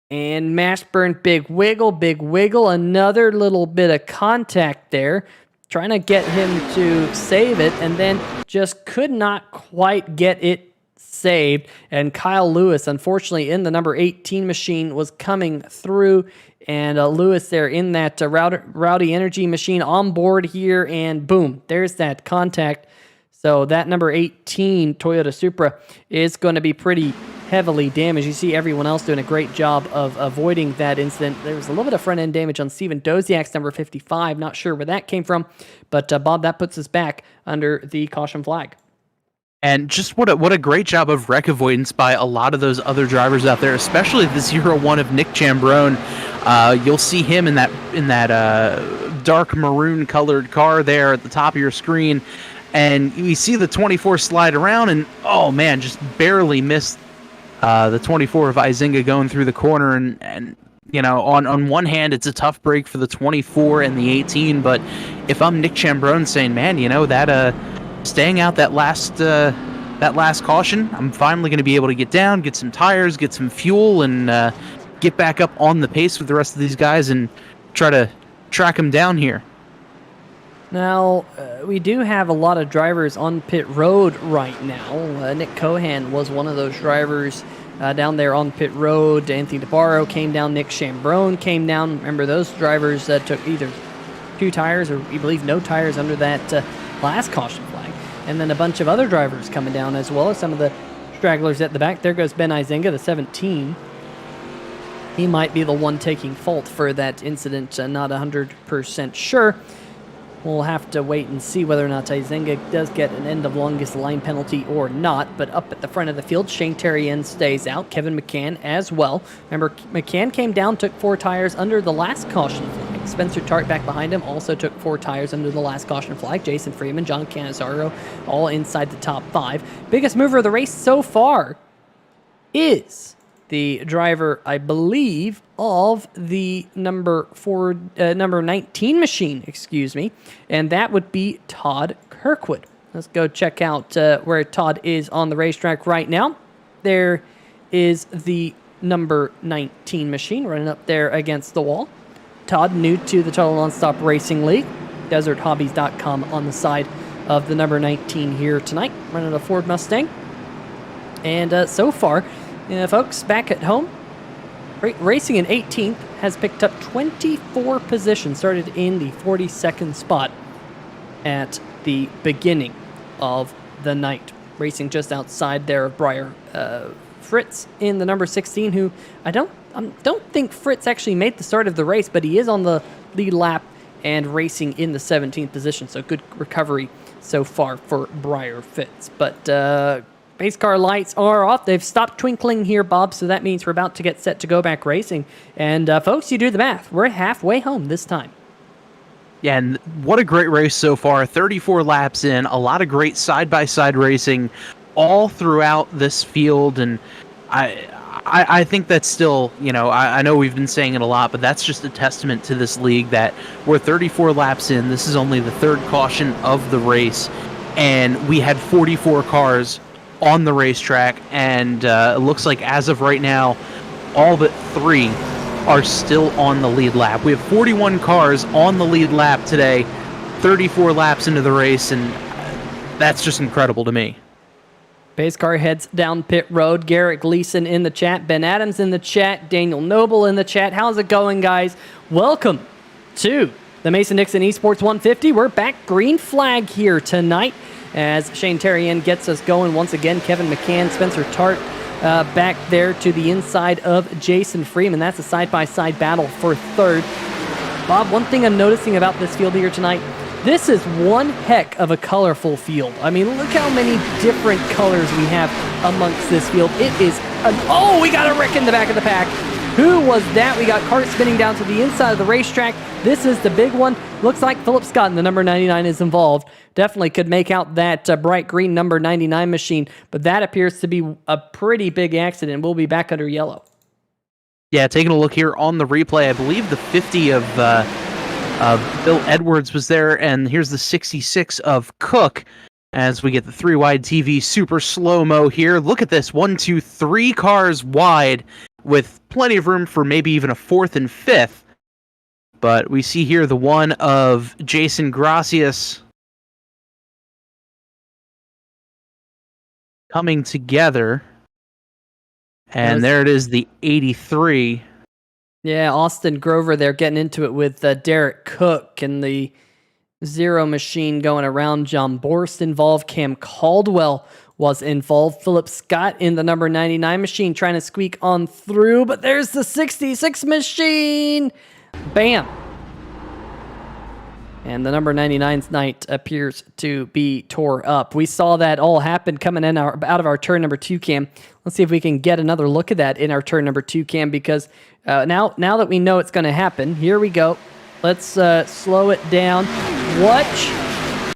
And Mashburn, big wiggle. Another little bit of contact there. Trying to get him to save it, and then just could not quite get it saved. And Kyle Lewis, unfortunately, in the number 18 machine, was coming through. And Lewis there in that Rowdy Energy machine on board here, and boom, there's that contact. So that number 18 Toyota Supra is going to be pretty heavily damaged. You see everyone else doing a great job of avoiding that incident. There was a little bit of front-end damage on Steven Doziak's number 55. Not sure where that came from, but Bob, that puts us back under the caution flag. And just what a great job of wreck avoidance by a lot of those other drivers out there, especially the 0-1 of Nick Chambrone. You'll see him in that dark maroon colored car there at the top of your screen, and you see the 24 slide around, and oh man, just barely missed the 24 of Izinga going through the corner. And on one hand, it's a tough break for the 24 and the 18, but if I'm Nick Chambrone saying, man, that staying out that last caution, I'm finally going to be able to get down, get some tires, get some fuel, and get back up on the pace with the rest of these guys and try to track them down here. Now, we do have a lot of drivers on pit road right now. Nick Cohan was one of those drivers down there on pit road. Anthony DeBarro came down. Nick Chambrone came down. Remember, those drivers took either 2 tires or, we believe, no tires under that last caution flag. And then a bunch of other drivers coming down, as well as some of the stragglers at the back. There goes Ben Izenga, the 17. He might be the one taking fault for that incident. Not 100% sure. We'll have to wait and see whether or not Izenga does get an end of longest line penalty or not. But up at the front of the field, Shane Terrien stays out. Kevin McCann as well. Remember, McCann came down, took 4 tires under the last caution flag. Spencer Tart back behind him also took 4 tires under the last caution flag. Jason Freeman, John Canizaro, all inside the top 5. Biggest mover of the race so far is the driver, I believe, of the number 19 machine, excuse me, and that would be Todd Kirkwood. Let's go check out where Todd is on the racetrack right now. There is the number 19 machine running up there against the wall. Todd, new to the Total Nonstop Racing League, DesertHobbies.com on the side of the number 19 here tonight, running a Ford Mustang. And so far, folks, back at home, racing in 18th, has picked up 24 positions, started in the 42nd spot at the beginning of the night. Racing just outside there of Briar Fritz in the number 16, who I don't think Fritz actually made the start of the race, but he is on the lead lap and racing in the 17th position, so good recovery so far for Briar Fritz. But pace car lights are off. They've stopped twinkling here, Bob, so that means we're about to get set to go back racing. And folks, you do the math. We're halfway home this time. Yeah, and what a great race so far. 34 laps in, a lot of great side-by-side racing all throughout this field. And I think that's still, I know we've been saying it a lot, but that's just a testament to this league that we're 34 laps in. This is only the third caution of the race, and we had 44 cars on the racetrack, and it looks like as of right now, all but 3 are still on the lead lap. We have 41 cars on the lead lap today, 34 laps into the race, and that's just incredible to me. Pace car heads down pit road. Garrett Gleason in the chat, Ben Adams in the chat, Daniel Noble in the chat. How's it going, guys? Welcome to the Mason-Dixon Esports 150. We're back green flag here tonight as Shane Terrien gets us going once again. Kevin McCann, Spencer Tart back there to the inside of Jason Freeman. That's a side-by-side battle for third. Bob, one thing I'm noticing about this field here tonight, this is one heck of a colorful field. I mean, look how many different colors we have amongst this field. It is we got a wreck in the back of the pack. Who was that? We got cars spinning down to the inside of the racetrack. This is the big one. Looks like Philip Scott in the number 99 is involved. Definitely could make out that bright green number 99 machine, but that appears to be a pretty big accident. We'll be back under yellow. Yeah, taking a look here on the replay, I believe the 50 of Bill Edwards was there, and here's the 66 of Cook as we get the 3-wide TV super slow-mo here. Look at this, 1, 2, 3 cars wide with plenty of room for maybe even a 4th and 5th. But we see here the one of Jason Gracias coming together. And there it is, the 83. Yeah, Austin Grover there getting into it with Derek Cook and the 0 machine going around. John Borst involved. Cam Caldwell was involved. Philip Scott in the number 99 machine trying to squeak on through, but there's the 66 machine. Bam. And the number 99's night appears to be tore up. We saw that all happen coming in out of our turn number 2 cam. Let's see if we can get another look at that in our turn number 2 cam, because now that we know it's going to happen, here we go. Let's slow it down. Watch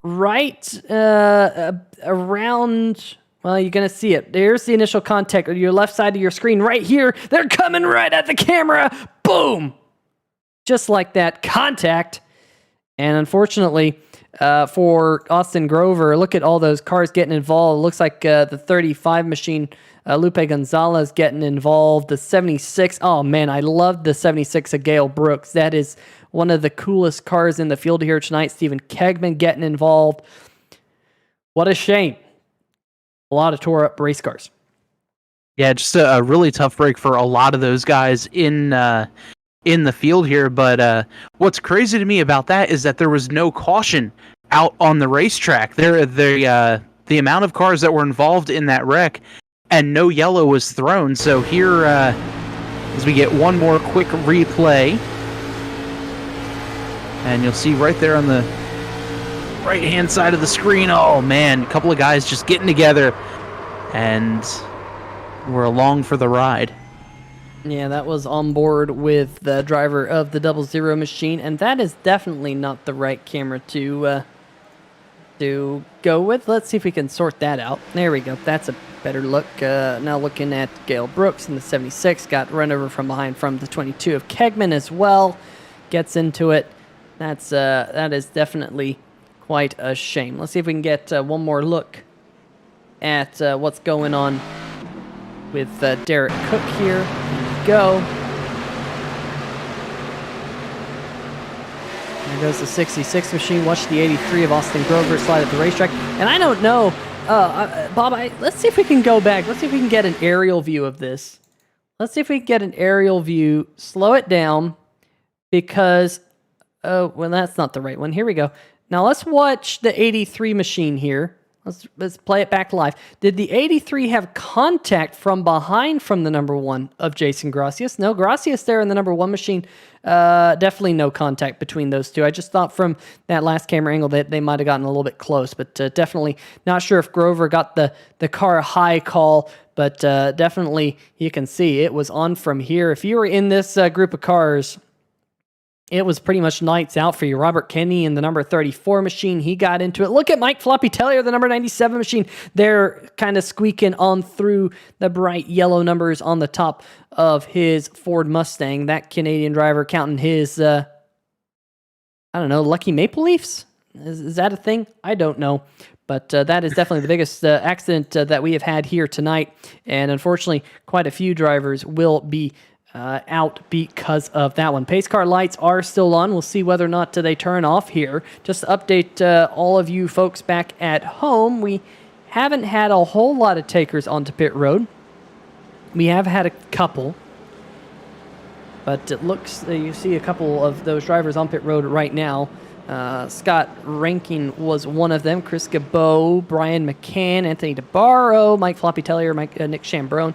right around. Well, you're going to see it. There's the initial contact on your left side of your screen right here. They're coming right at the camera. Boom. Just like that. Contact. And unfortunately, for Austin Grover, look at all those cars getting involved. It looks like the 35 machine, Lupe Gonzalez getting involved. The 76, oh man, I love the 76 of Gail Brooks. That is one of the coolest cars in the field here tonight. Stephen Kegman getting involved. What a shame. A lot of tore up race cars. Yeah, just a really tough break for a lot of those guys in the field here. But what's crazy to me about that is that there was no caution out on the racetrack. The amount of cars that were involved in that wreck, and no yellow was thrown. So here, as we get one more quick replay, and you'll see right there on the right-hand side of the screen, oh man, a couple of guys just getting together, and we're along for the ride. Yeah, that was on board with the driver of the 00 machine, and that is definitely not the right camera to go with. Let's see if we can sort that out. There we go. That's a better look. Now looking at Gale Brooks in the 76. Got run over from behind from the 22 of Kegman as well. Gets into it. That is definitely quite a shame. Let's see if we can get one more look at what's going on with Derek Cook here. Here we go. There goes the 66 machine. Watch the 83 of Austin Grover slide at the racetrack. And I don't know, Bob, let's see if we can go back. Let's see if we can get an aerial view of this. Let's see if we can get an aerial view. Slow it down because, oh, well, that's not the right one. Here we go. Now let's watch the 83 machine here. Let's play it back live. Did the 83 have contact from behind from the number 1 of Jason Gracias? No, Gracias there in the number 1 machine. Definitely no contact between those two. I just thought from that last camera angle that they might have gotten a little bit close, but definitely not sure if Grover got the car high call, but definitely you can see it was on from here. If you were in this group of cars, it was pretty much lights out for you. Robert Kenny in the number 34 machine, he got into it. Look at Mike Floppy Tellier, the number 97 machine. They're kind of squeaking on through the bright yellow numbers on the top of his Ford Mustang. That Canadian driver counting his, I don't know, Lucky Maple Leafs? Is that a thing? I don't know. But that is definitely the biggest accident that we have had here tonight. And unfortunately, quite a few drivers will be out because of that one. Pace car lights are still on. We'll see whether or not they turn off here. Just to update all of you folks back at home, we haven't had a whole lot of takers onto pit road. We have had a couple, but it looks you see a couple of those drivers on pit road right now. Scott Rankin was one of them. Chris Gabot, Brian McCann, Anthony DeBarro, Mike Floppy Tellier, Nick Chambrone.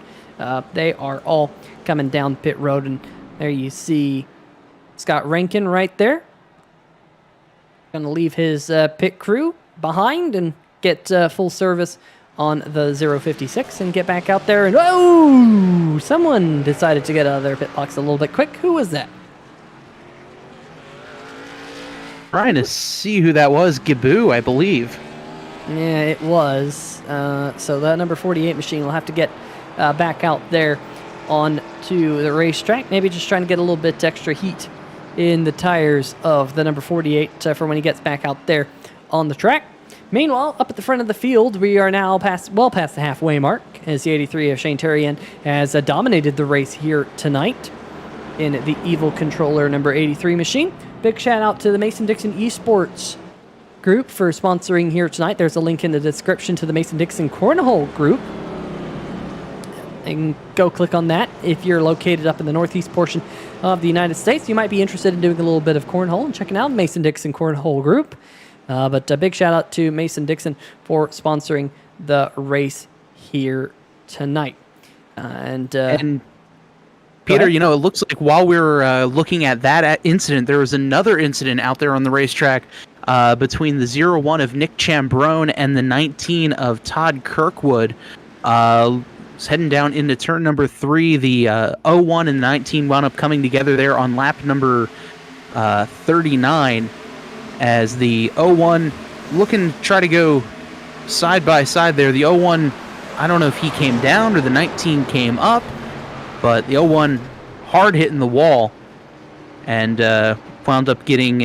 They are all coming down pit road, and there you see Scott Rankin right there. Going to leave his pit crew behind and get full service on the 056 and get back out there. And oh, someone decided to get out of their pit box a little bit quick. Who was that? Trying to see who that was. Giboo, I believe. Yeah, it was. So that number 48 machine will have to get back out there on to the racetrack. Maybe just trying to get a little bit extra heat in the tires of the number 48 for when he gets back out there on the track. Meanwhile, up at the front of the field, we are now well past the halfway mark as the 83 of Shane Terrien has dominated the race here tonight in the Evil Controller number 83 machine. Big shout out to the Mason-Dixon Esports group for sponsoring here tonight. There's a link in the description to the Mason-Dixon Cornhole group. And go click on that. If you're located up in the northeast portion of the United States, you might be interested in doing a little bit of cornhole and checking out Mason-Dixon Cornhole Group. But a big shout out to Mason-Dixon for sponsoring the race here tonight. And Peter, you know, it looks like while we were looking at that incident, there was another incident out there on the racetrack between the 01 of Nick Chambrone and the 19 of Todd Kirkwood. Heading down into turn number 3, the 01 and 19 wound up coming together there on lap number 39 as the 01 looking to try to go side by side there. The 01, I don't know if he came down or the 19 came up, but the 01 hard hitting the wall and wound up getting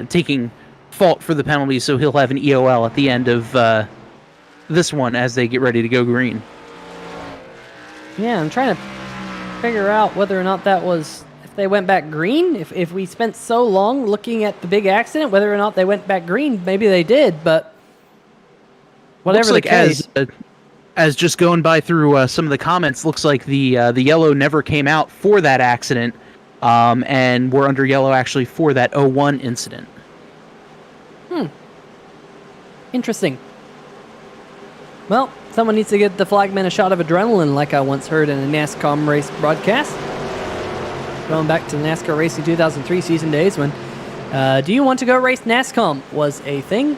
taking fault for the penalty, so he'll have an EOL at the end of this one as they get ready to go green. Yeah, I'm trying to figure out whether or not that was, if they went back green, if we spent so long looking at the big accident, whether or not they went back green. Maybe they did, but whatever the case. As just going by through some of the comments, looks like the yellow never came out for that accident, and we're under yellow actually for that 01 incident. Interesting. Well, someone needs to get the flagman a shot of adrenaline, like I once heard in a NASCAR race broadcast. Going back to the NASCAR Racing 2003 season days when Do You Want to Go Race NASCAR was a thing.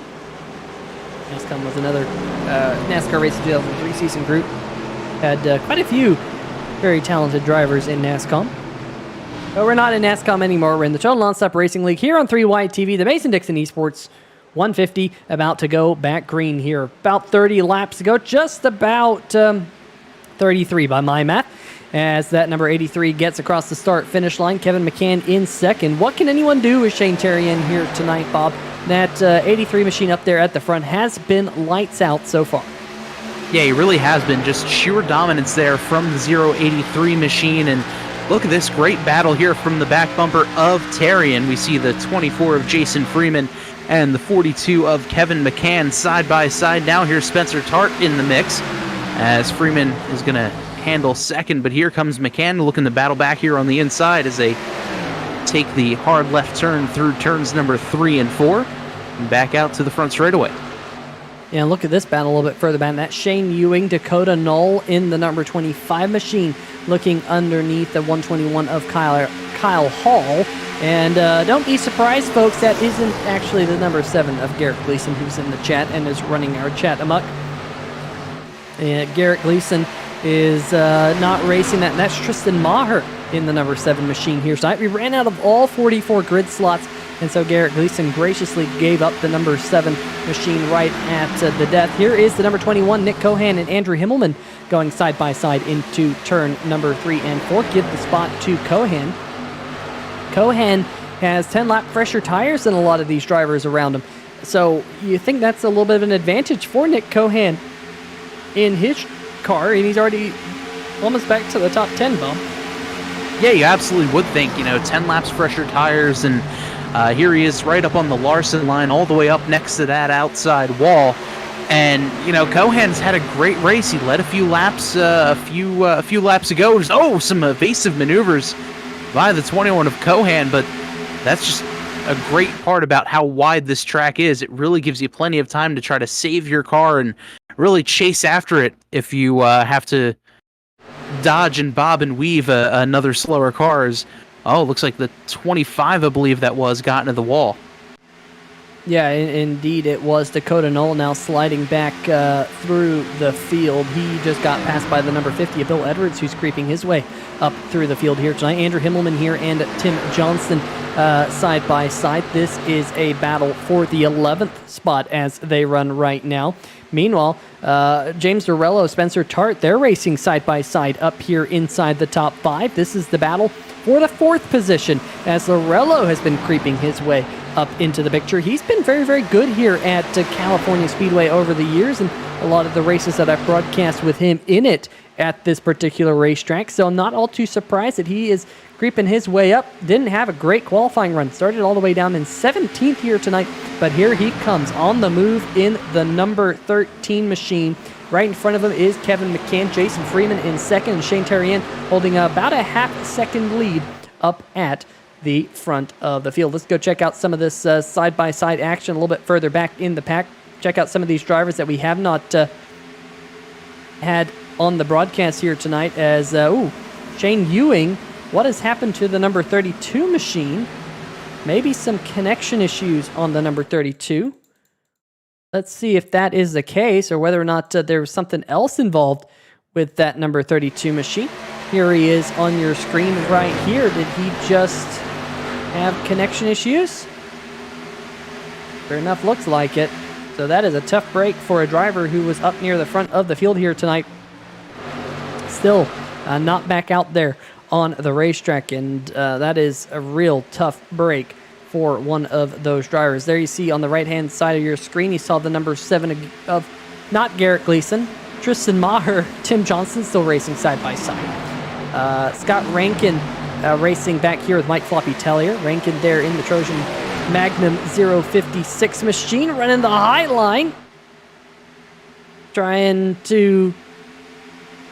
NASCAR was another NASCAR Racing 2003 season group. Had quite a few very talented drivers in NASCAR. But we're not in NASCAR anymore. We're in the Total Nonstop Racing League here on 3Y TV, the Mason-Dixon Esports 150 about to go back green here. About 30 laps to go, just about 33 by my math, as that number 83 gets across the start-finish line. Kevin McCann in second. What can anyone do with Shane Terrien here tonight, Bob? That 83 machine up there at the front has been lights out so far. Yeah, he really has been. Just sheer dominance there from the 083 machine. And look at this great battle here from the back bumper of Terrien. We see the 24 of Jason Freeman and the 42 of Kevin McCann side by side. Now here's Spencer Tart in the mix, as Freeman is going to handle second. But here comes McCann looking to battle back here on the inside as they take the hard left turn through turns number 3 and 4 and back out to the front straightaway. Yeah, look at this battle a little bit further back. That's Shane Ewing, Dakota Knoll in the number 25 machine, looking underneath the 121 of Kyle Hall. And don't be surprised, folks, that isn't actually the number 7 of Garrett Gleason, who's in the chat and is running our chat amok. Garrett Gleason is not racing that, and that's Tristan Maher in the number 7 machine here tonight. We ran out of all 44 grid slots, and so Garrett Gleason graciously gave up the number 7 machine right at the death. Here is the number 21, Nick Cohan and Andrew Himmelman, going side by side into turn number 3 and 4. Give the spot to Cohan. Cohan has 10 lap fresher tires than a lot of these drivers around him. So you think that's a little bit of an advantage for Nick Cohan in his car, and he's already almost back to the top 10, Bob. Yeah, you absolutely would think, 10 laps fresher tires, and here he is right up on the Larson line, all the way up next to that outside wall. And, Cohan's had a great race. He led a few laps a few laps ago. Just, some evasive maneuvers by the 21 of Cohan, but that's just a great part about how wide this track is. It really gives you plenty of time to try to save your car and really chase after it if you have to dodge and bob and weave another slower car. Looks like the 25, I believe that was, got into the wall. Yeah, indeed it was. Dakota Knoll now sliding back through the field. He just got passed by the number 50 of Bill Edwards, who's creeping his way up through the field here tonight. Andrew Himmelman here and Tim Johnston side by side. This is a battle for the 11th spot as they run right now. Meanwhile, James Dorello, Spencer Tart, they're racing side by side up here inside the top 5. This is the battle for the 4th position, as Dorello has been creeping his way up into the picture. He's been very, very good here at California Speedway over the years, and a lot of the races that I've broadcast with him in it at this particular racetrack. So I'm not all too surprised that he is creeping his way up. Didn't have a great qualifying run. Started all the way down in 17th here tonight, but here he comes on the move in the number 13 machine. Right in front of him is Kevin McCann, Jason Freeman in second, and Shane Terrien holding about a half-second lead up at the front of the field. Let's go check out some of this side-by-side action a little bit further back in the pack. Check out some of these drivers that we have not had on the broadcast here tonight, as Shane Ewing. What has happened to the number 32 machine? Maybe some connection issues on the number 32. Let's see if that is the case, or whether or not there was something else involved with that number 32 machine. Here he is on your screen right here. Did he just have connection issues? Fair enough, looks like it. So that is a tough break for a driver who was up near the front of the field here tonight. Still not back out there on the racetrack, and that is a real tough break for one of those drivers. There you see on the right-hand side of your screen, you saw the number 7 of not Garrett Gleason, Tristan Maher, Tim Johnson still racing side by side. Scott Rankin racing back here with Mike Floppy Tellier. Rankin there in the Trojan Magnum 056 machine, running the high line, trying to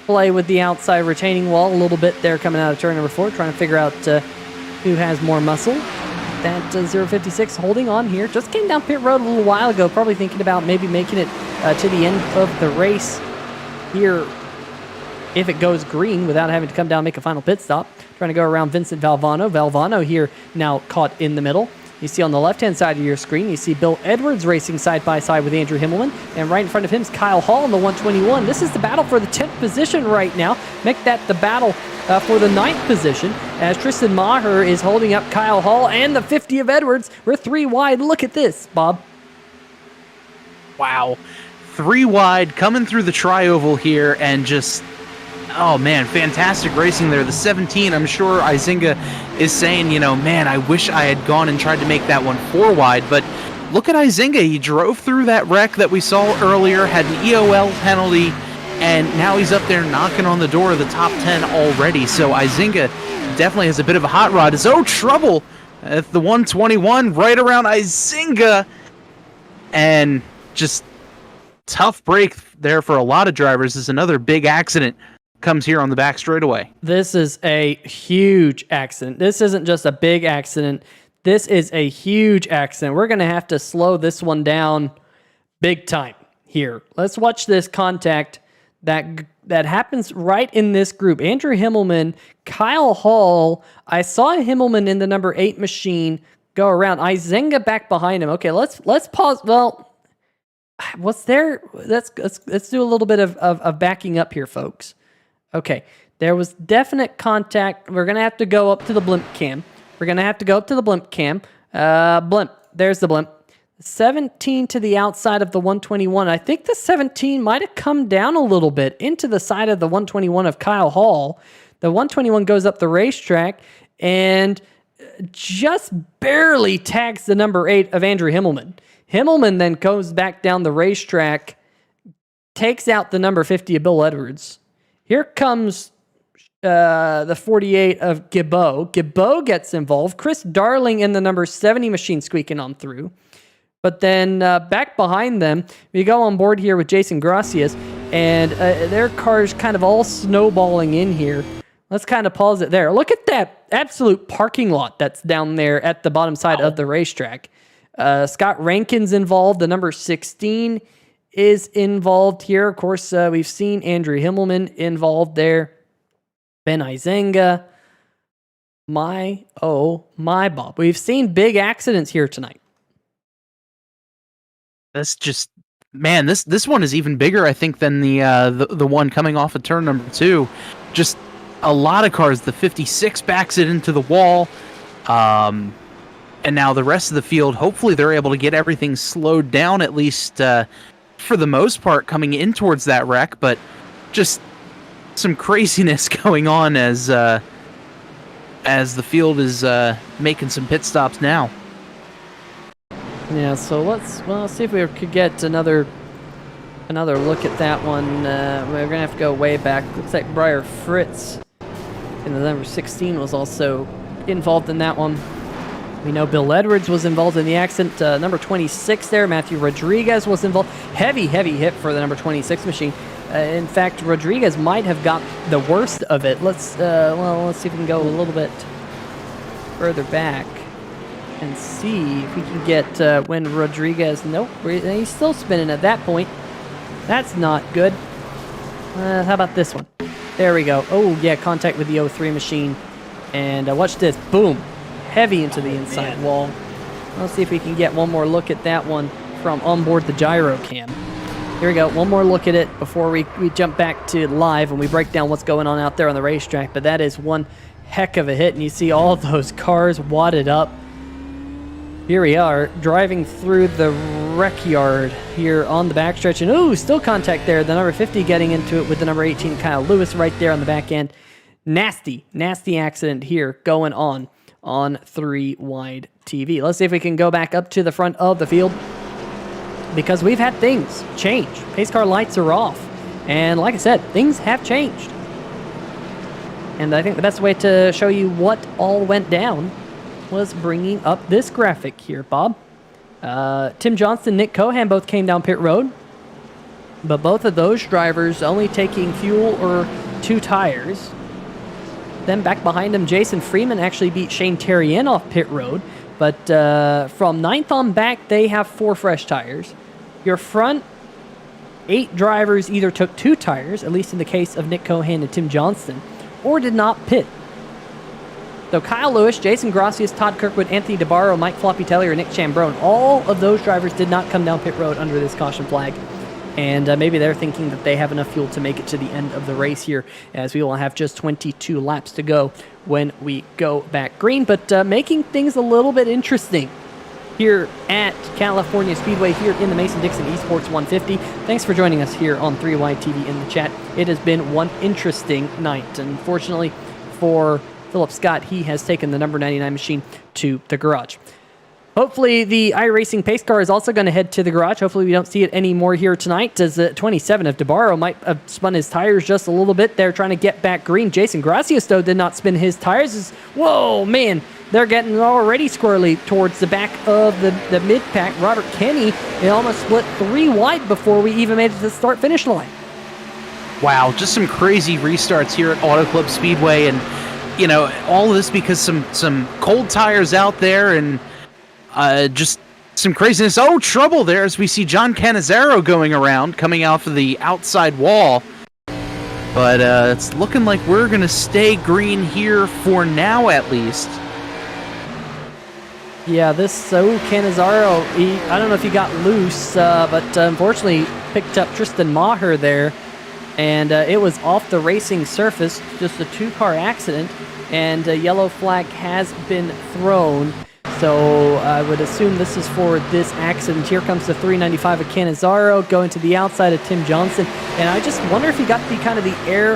play with the outside retaining wall a little bit there coming out of turn number 4, trying to figure out who has more muscle. That 056 holding on here. Just came down pit road a little while ago, probably thinking about maybe making it to the end of the race here if it goes green without having to come down and make a final pit stop. Trying to go around Vincent Valvano. Valvano here now caught in the middle. You see on the left-hand side of your screen, you see Bill Edwards racing side-by-side with Andrew Himmelman, and right in front of him is Kyle Hall in the 121. This is the battle for the 10th position right now. Make that the battle for the 9th position, as Tristan Maher is holding up Kyle Hall and the 50 of Edwards. We're 3 wide. Look at this, Bob. Wow. 3 wide, coming through the tri-oval here, and just, oh man, fantastic racing there. The 17, I'm sure Izinga is saying, you know, man, I wish I had gone and tried to make that one 4 wide, but look at Izinga. He drove through that wreck that we saw earlier, had an EOL penalty, and now he's up there knocking on the door of the top 10 already. So Izinga definitely has a bit of a hot rod. Trouble at the 121 right around Izinga, and just tough break there for a lot of drivers as another big accident comes here on the back straightaway. This is a huge accident. This isn't just a big accident. This is a huge accident. We're going to have to slow this one down big time here. Let's watch this contact that happens right in this group. Andrew Himmelman, Kyle Hall. I saw Himmelman in the number 8 machine go around. Izinga back behind him. Okay, let's pause. Well, what's there? Let's do a little bit of backing up here, folks. Okay, there was definite contact. We're going to have to go up to the blimp cam. Blimp. There's the blimp. 17 to the outside of the 121. I think the 17 might have come down a little bit into the side of the 121 of Kyle Hall. The 121 goes up the racetrack and just barely tags the number 8 of Andrew Himmelman. Himmelman then goes back down the racetrack, takes out the number 50 of Bill Edwards. Here comes the 48 of Gibbo. Gibbo gets involved. Chris Darling in the number 70 machine squeaking on through. But then back behind them, we go on board here with Jason Gracias, and their car's kind of all snowballing in here. Let's kind of pause it there. Look at that absolute parking lot that's down there at the bottom side of the racetrack. Scott Rankin's involved. The number 16 is involved here. Of course, we've seen Andrew Himmelman involved there. Ben Izinga. My Bob. We've seen big accidents here tonight. That's just, man, this one is even bigger, I think, than the one coming off of turn number 2. Just a lot of cars. The 56 backs it into the wall. And now the rest of the field, hopefully they're able to get everything slowed down, at least for the most part, coming in towards that wreck. But just some craziness going on as the field is making some pit stops now. Yeah, so let's see if we could get another look at that one. We're gonna have to go way back. Looks like Briar Fritz in the number 16 was also involved in that one. We know Bill Edwards was involved in the accident. Number 26 there, Matthew Rodriguez was involved. Heavy hit for the number 26 machine. In fact, Rodriguez might have got the worst of it. Let's see if we can go a little bit further back and see if we can get when Rodriguez... Nope, he's still spinning at that point. That's not good. How about this one? There we go. Oh, yeah, contact with the 03 machine. And watch this. Boom. Heavy into the inside wall. Let's see if we can get one more look at that one from onboard the gyro cam. Here we go. One more look at it before we jump back to live and we break down what's going on out there on the racetrack. But that is one heck of a hit. And you see all those cars wadded up. Here we are, driving through the wreck yard here on the backstretch. And ooh, still contact there. The number 50 getting into it with the number 18, Kyle Lewis, right there on the back end. Nasty accident here going on 3 wide TV. Let's see if we can go back up to the front of the field, because we've had things change. Pace car lights are off. And like I said, things have changed. And I think the best way to show you what all went down was bringing up this graphic here, Bob. Tim Johnston, Nick Cohan both came down pit road, but both of those drivers only taking fuel or 2 tires. Then back behind him, Jason Freeman actually beat Shane Terrien off pit road, but from 9th on back, they have 4 fresh tires. Your front 8 drivers either took 2 tires, at least in the case of Nick Cohan and Tim Johnston, or did not pit. So Kyle Lewis, Jason Gracias, Todd Kirkwood, Anthony DeBarro, Mike Floppy Taylor, and Nick Chambrone, all of those drivers did not come down pit road under this caution flag. And maybe they're thinking that they have enough fuel to make it to the end of the race here, as we will have just 22 laps to go when we go back green. But making things a little bit interesting here at California Speedway here in the Mason-Dixon Esports 150. Thanks for joining us here on 3YTV in the chat. It has been one interesting night. Unfortunately for Philip Scott, he has taken the number 99 machine to the garage. Hopefully the iRacing pace car is also going to head to the garage. Hopefully we don't see it anymore here tonight, as 27 of DeBarro might have spun his tires just a little bit there trying to get back green. Jason Gracias, though, did not spin his tires. Whoa, man, they're getting already squirrely towards the back of the mid-pack. Robert Kenny, it almost split 3 wide before we even made it to the start-finish line. Wow, just some crazy restarts here at Auto Club Speedway, and, you know, all of this because some cold tires out there and just some craziness. Oh, trouble there as we see John Cannizzaro going around, coming out of the outside wall. But it's looking like we're going to stay green here for now, at least. Yeah, Cannizzaro, I don't know if he got loose, but unfortunately picked up Tristan Maher there. And it was off the racing surface, just a 2-car accident. And a yellow flag has been thrown. So I would assume this is for this accident. Here comes the 395 of Cannizzaro going to the outside of Tim Johnson. And I just wonder if he got the air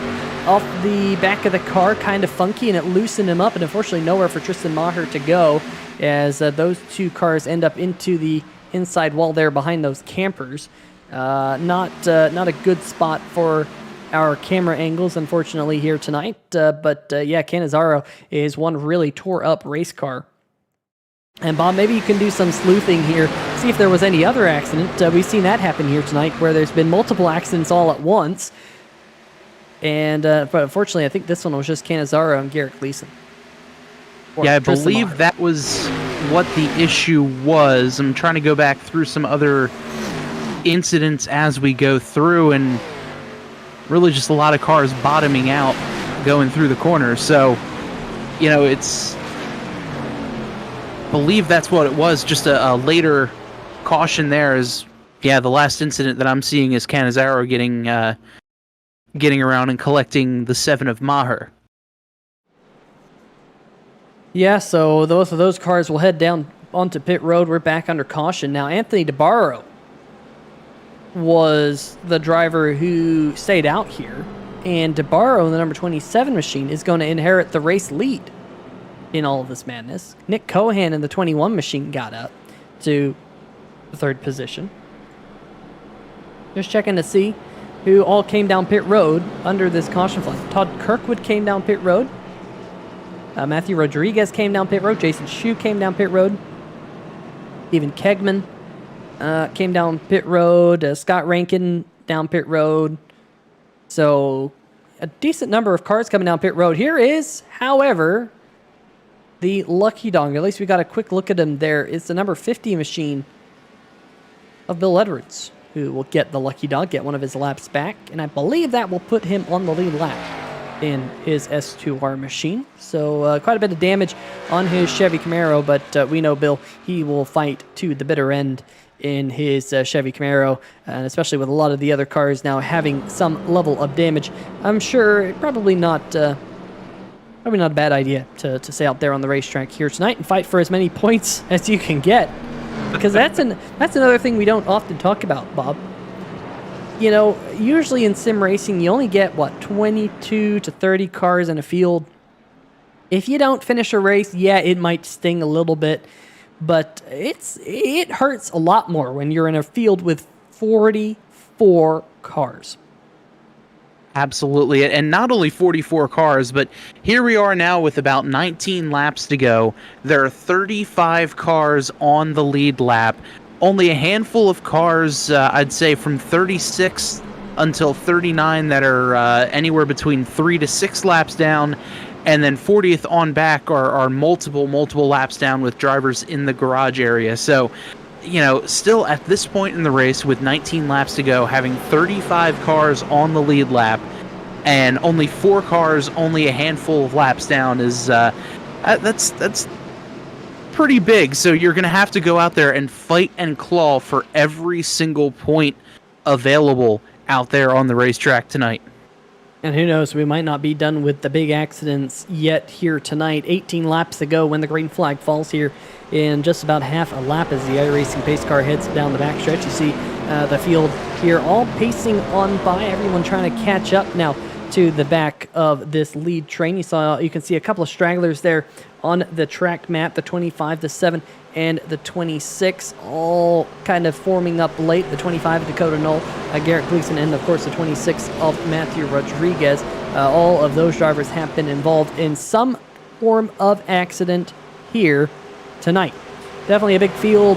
off the back of the car kind of funky and it loosened him up. And unfortunately nowhere for Tristan Maher to go, as those 2 cars end up into the inside wall there behind those campers. Not a good spot for our camera angles, unfortunately, here tonight. But Cannizzaro is one really tore up race car. And Bob, maybe you can do some sleuthing here, see if there was any other accident. We've seen that happen here tonight, where there's been multiple accidents all at once. And but unfortunately, I think this one was just Cannizzaro and Garrett Gleason. Yeah, I believe that was what the issue was. I'm trying to go back through some other incidents as we go through, and really just a lot of cars bottoming out going through the corner. So, you know, believe that's what it was, just a later caution there. Is the last incident that I'm seeing is Cannizzaro getting around and collecting the 7 of Maher. Yeah, so both of those cars will head down onto pit road. We're back under caution now. Anthony DeBarro was the driver who stayed out here, and DeBarro, the number 27 machine, is going to inherit the race lead in all of this madness. Nick Cohan in the 21 machine got up to the 3rd position. Just checking to see who all came down pit road under this caution flag. Todd Kirkwood came down pit road. Matthew Rodriguez came down pit road. Jason Shue came down pit road. Stephen Kegman came down pit road. Scott Rankin down pit road. So a decent number of cars coming down pit road. Here is, however, the lucky dog. At least we got a quick look at him there. It's the number 50 machine of Bill Edwards, who will get the lucky dog, get one of his laps back. And I believe that will put him on the lead lap in his S2R machine. So quite a bit of damage on his Chevy Camaro, but we know Bill, he will fight to the bitter end in his Chevy Camaro, and especially with a lot of the other cars now having some level of damage. I'm sure probably not a bad idea to stay out there on the racetrack here tonight and fight for as many points as you can get, because that's another thing we don't often talk about, Bob. You know, usually in sim racing, you only get, 22 to 30 cars in a field. If you don't finish a race, yeah, it might sting a little bit, but it hurts a lot more when you're in a field with 44 cars. Absolutely, and not only 44 cars, but here we are now with about 19 laps to go. There are 35 cars on the lead lap. Only a handful of cars, I'd say from 36 until 39, that are anywhere between 3 to 6 laps down, and then 40th on back are multiple laps down with drivers in the garage area. So, you know, still at this point in the race with 19 laps to go, having 35 cars on the lead lap and only 4 cars, only a handful of laps down is that's pretty big. So you're going to have to go out there and fight and claw for every single point available out there on the racetrack tonight. And who knows, we might not be done with the big accidents yet here tonight. 18 laps to go when the green flag falls here in just about half a lap as the iRacing pace car heads down the backstretch. You see the field here all pacing on by, everyone trying to catch up now to the back of this lead train. You can see a couple of stragglers there on the track map, the 25, the 7, and the 26, all kind of forming up late. The 25 of Dakota Knoll, Garrett Gleason, and of course the 26 of Matthew Rodriguez. All of those drivers have been involved in some form of accident here tonight. Definitely a big field,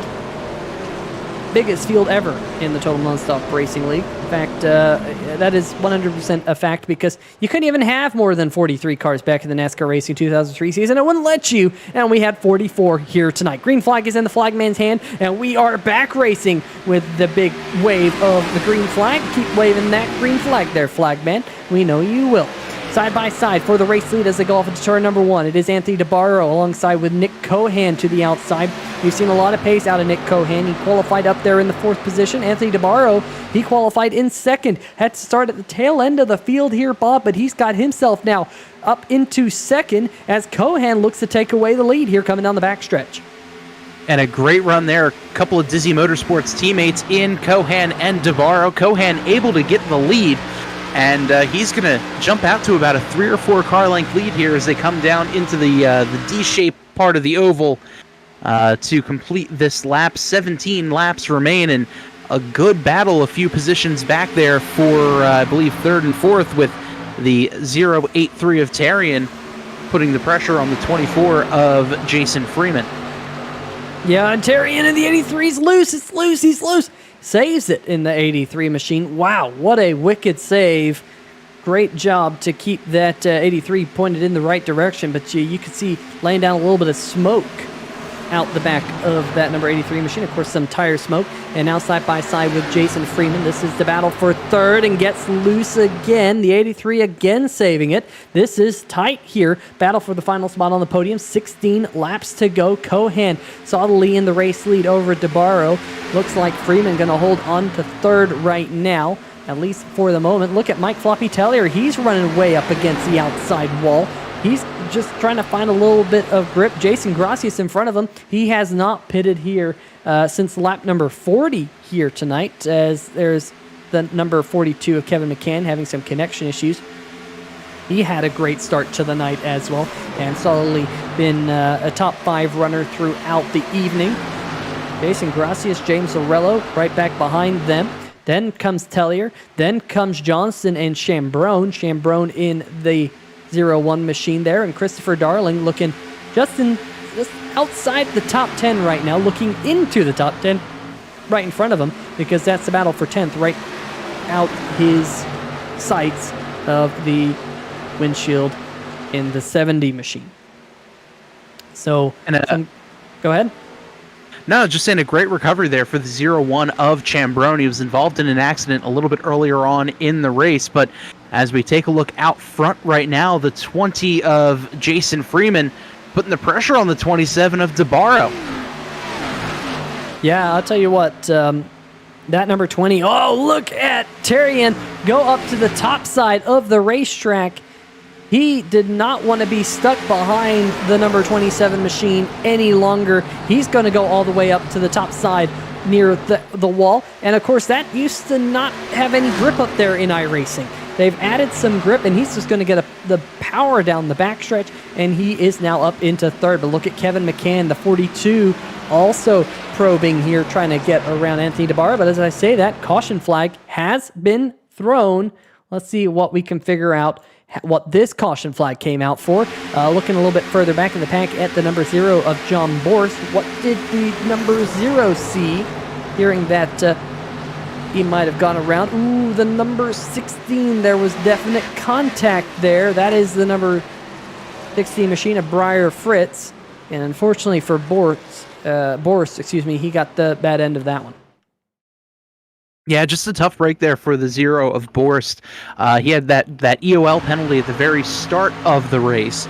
biggest field ever in the Total Nonstop Racing League. In fact, that is 100% a fact because you couldn't even have more than 43 cars back in the NASCAR Racing 2003 season. It wouldn't let you, and we had 44 here tonight. Green flag is in the flagman's hand, and we are back racing with the big wave of the green flag. Keep waving that green flag there, flagman. We know you will. Side by side for the race lead as they go off into turn number 1. It is Anthony DeBarro alongside with Nick Cohan to the outside. We've seen a lot of pace out of Nick Cohan. He qualified up there in the 4th position. Anthony DeBarro, he qualified in 2nd. Had to start at the tail end of the field here, Bob, but he's got himself now up into 2nd as Cohan looks to take away the lead here coming down the backstretch. And a great run there. A couple of Dizzy Motorsports teammates in Cohan and DeBarro. Cohan able to get the lead. And he's going to jump out to about a 3 or 4 car length lead here as they come down into the D-shaped part of the oval to complete this lap. 17 laps remain, and a good battle a few positions back there for, I believe, 3rd and 4th with the 083 of Tarian putting the pressure on the 24 of Jason Freeman. Yeah, and Tarian in the 83's loose. It's loose. He's loose. Saves it in the 83 machine. Wow, what a wicked save. Great job to keep that 83 pointed in the right direction, but you could see laying down a little bit of smoke out the back of that number 83 machine. Of course, some tire smoke. And now side by side with Jason Freeman. This is the battle for 3rd and gets loose again. The 83 again saving it. This is tight here. Battle for the final spot on the podium. 16 laps to go. Cohan solidly in the race lead over DeBarro. Looks like Freeman going to hold on to 3rd right now, at least for the moment. Look at Mike Floppy Tellier. He's running way up against the outside wall. He's just trying to find a little bit of grip. Jason Gracias in front of him. He has not pitted here since lap number 40 here tonight, as there's the number 42 of Kevin McCann having some connection issues. He had a great start to the night as well, and solidly been a top 5 runner throughout the evening. Jason Gracias, James Orello right back behind them. Then comes Tellier. Then comes Johnston and Chambrone. Chambrone in the 0-1 machine there, and Christopher Darling looking just outside the top 10 right now, looking into the top 10 right in front of him, because that's the battle for 10th right out his sights of the windshield in the 70 machine. So, go ahead. No, just saying, a great recovery there for the 0-1 of Chambrone. He was involved in an accident a little bit earlier on in the race, but as we take a look out front right now, the 20 of Jason Freeman putting the pressure on the 27 of DeBarro. Yeah, I'll tell you what, that number 20, oh, look at Tarian go up to the top side of the racetrack. He did not want to be stuck behind the number 27 machine any longer. He's going to go all the way up to the top side near the wall. And of course, that used to not have any grip up there in iRacing. They've added some grip, and he's just going to get the power down the backstretch, and he is now up into 3rd. But look at Kevin McCann, the 42, also probing here, trying to get around Anthony DeBarro. But as I say that, caution flag has been thrown. Let's see what we can figure out, what this caution flag came out for. Looking a little bit further back in the pack at the number 0 of John Borst. What did the number 0 see? Hearing that he might have gone around. Ooh, the number 16. There was definite contact there. That is the number 16 machine of Breyer Fritz. And unfortunately for Borst, he got the bad end of that one. Yeah, just a tough break there for the 0 of Borst. He had that EOL penalty at the very start of the race,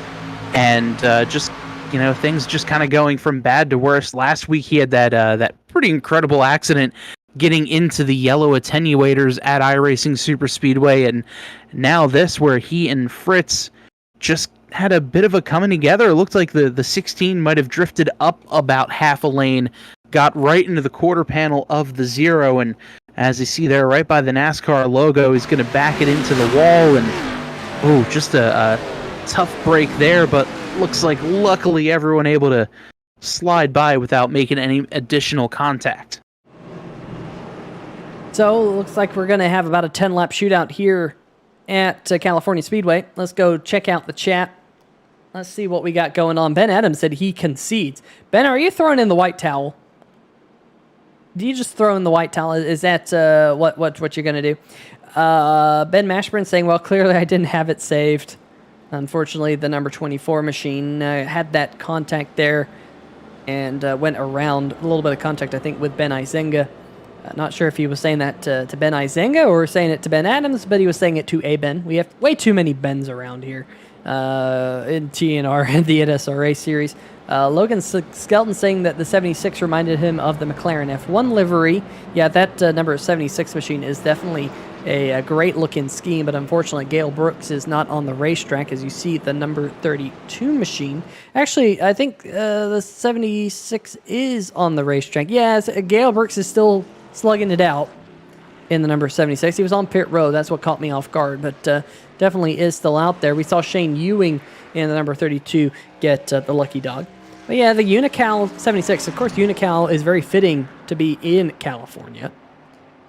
and things just kind of going from bad to worse. Last week he had that pretty incredible accident getting into the yellow attenuators at iRacing Superspeedway, and now this where he and Fritz just had a bit of a coming together. It looked like the 16 might have drifted up about half a lane, got right into the quarter panel of the 0, and as you see there, right by the NASCAR logo, he's going to back it into the wall, and just a tough break there, but looks like luckily everyone able to slide by without making any additional contact. So looks like we're going to have about a 10-lap shootout here at California Speedway. Let's go check out the chat. Let's see what we got going on. Ben Adams said he concedes. Ben, are you throwing in the white towel? Do you just throw in the white towel? Is that what you're going to do? Ben Mashburn saying, well, clearly I didn't have it saved. Unfortunately, the number 24 machine had that contact there and went around a little bit of contact, I think, with Ben Izenga. Not sure if he was saying that to Ben Izenga or saying it to Ben Adams, but he was saying it to a Ben. We have way too many Bens around here in TNR and the NSRA series. Logan Skelton saying that the 76 reminded him of the McLaren F1 livery. Yeah, that number 76 machine is definitely a great looking scheme, but unfortunately Gale Brooks is not on the racetrack. As you see, the number 32 machine. Actually, I think the 76 is on the racetrack. Yes, Gale Brooks is still slugging it out in the number 76. He was on pit road. That's what caught me off guard, but definitely is still out there. We saw Shane Ewing in the number 32 get the lucky dog. But yeah, the Unical 76, of course, Unical is very fitting to be in California.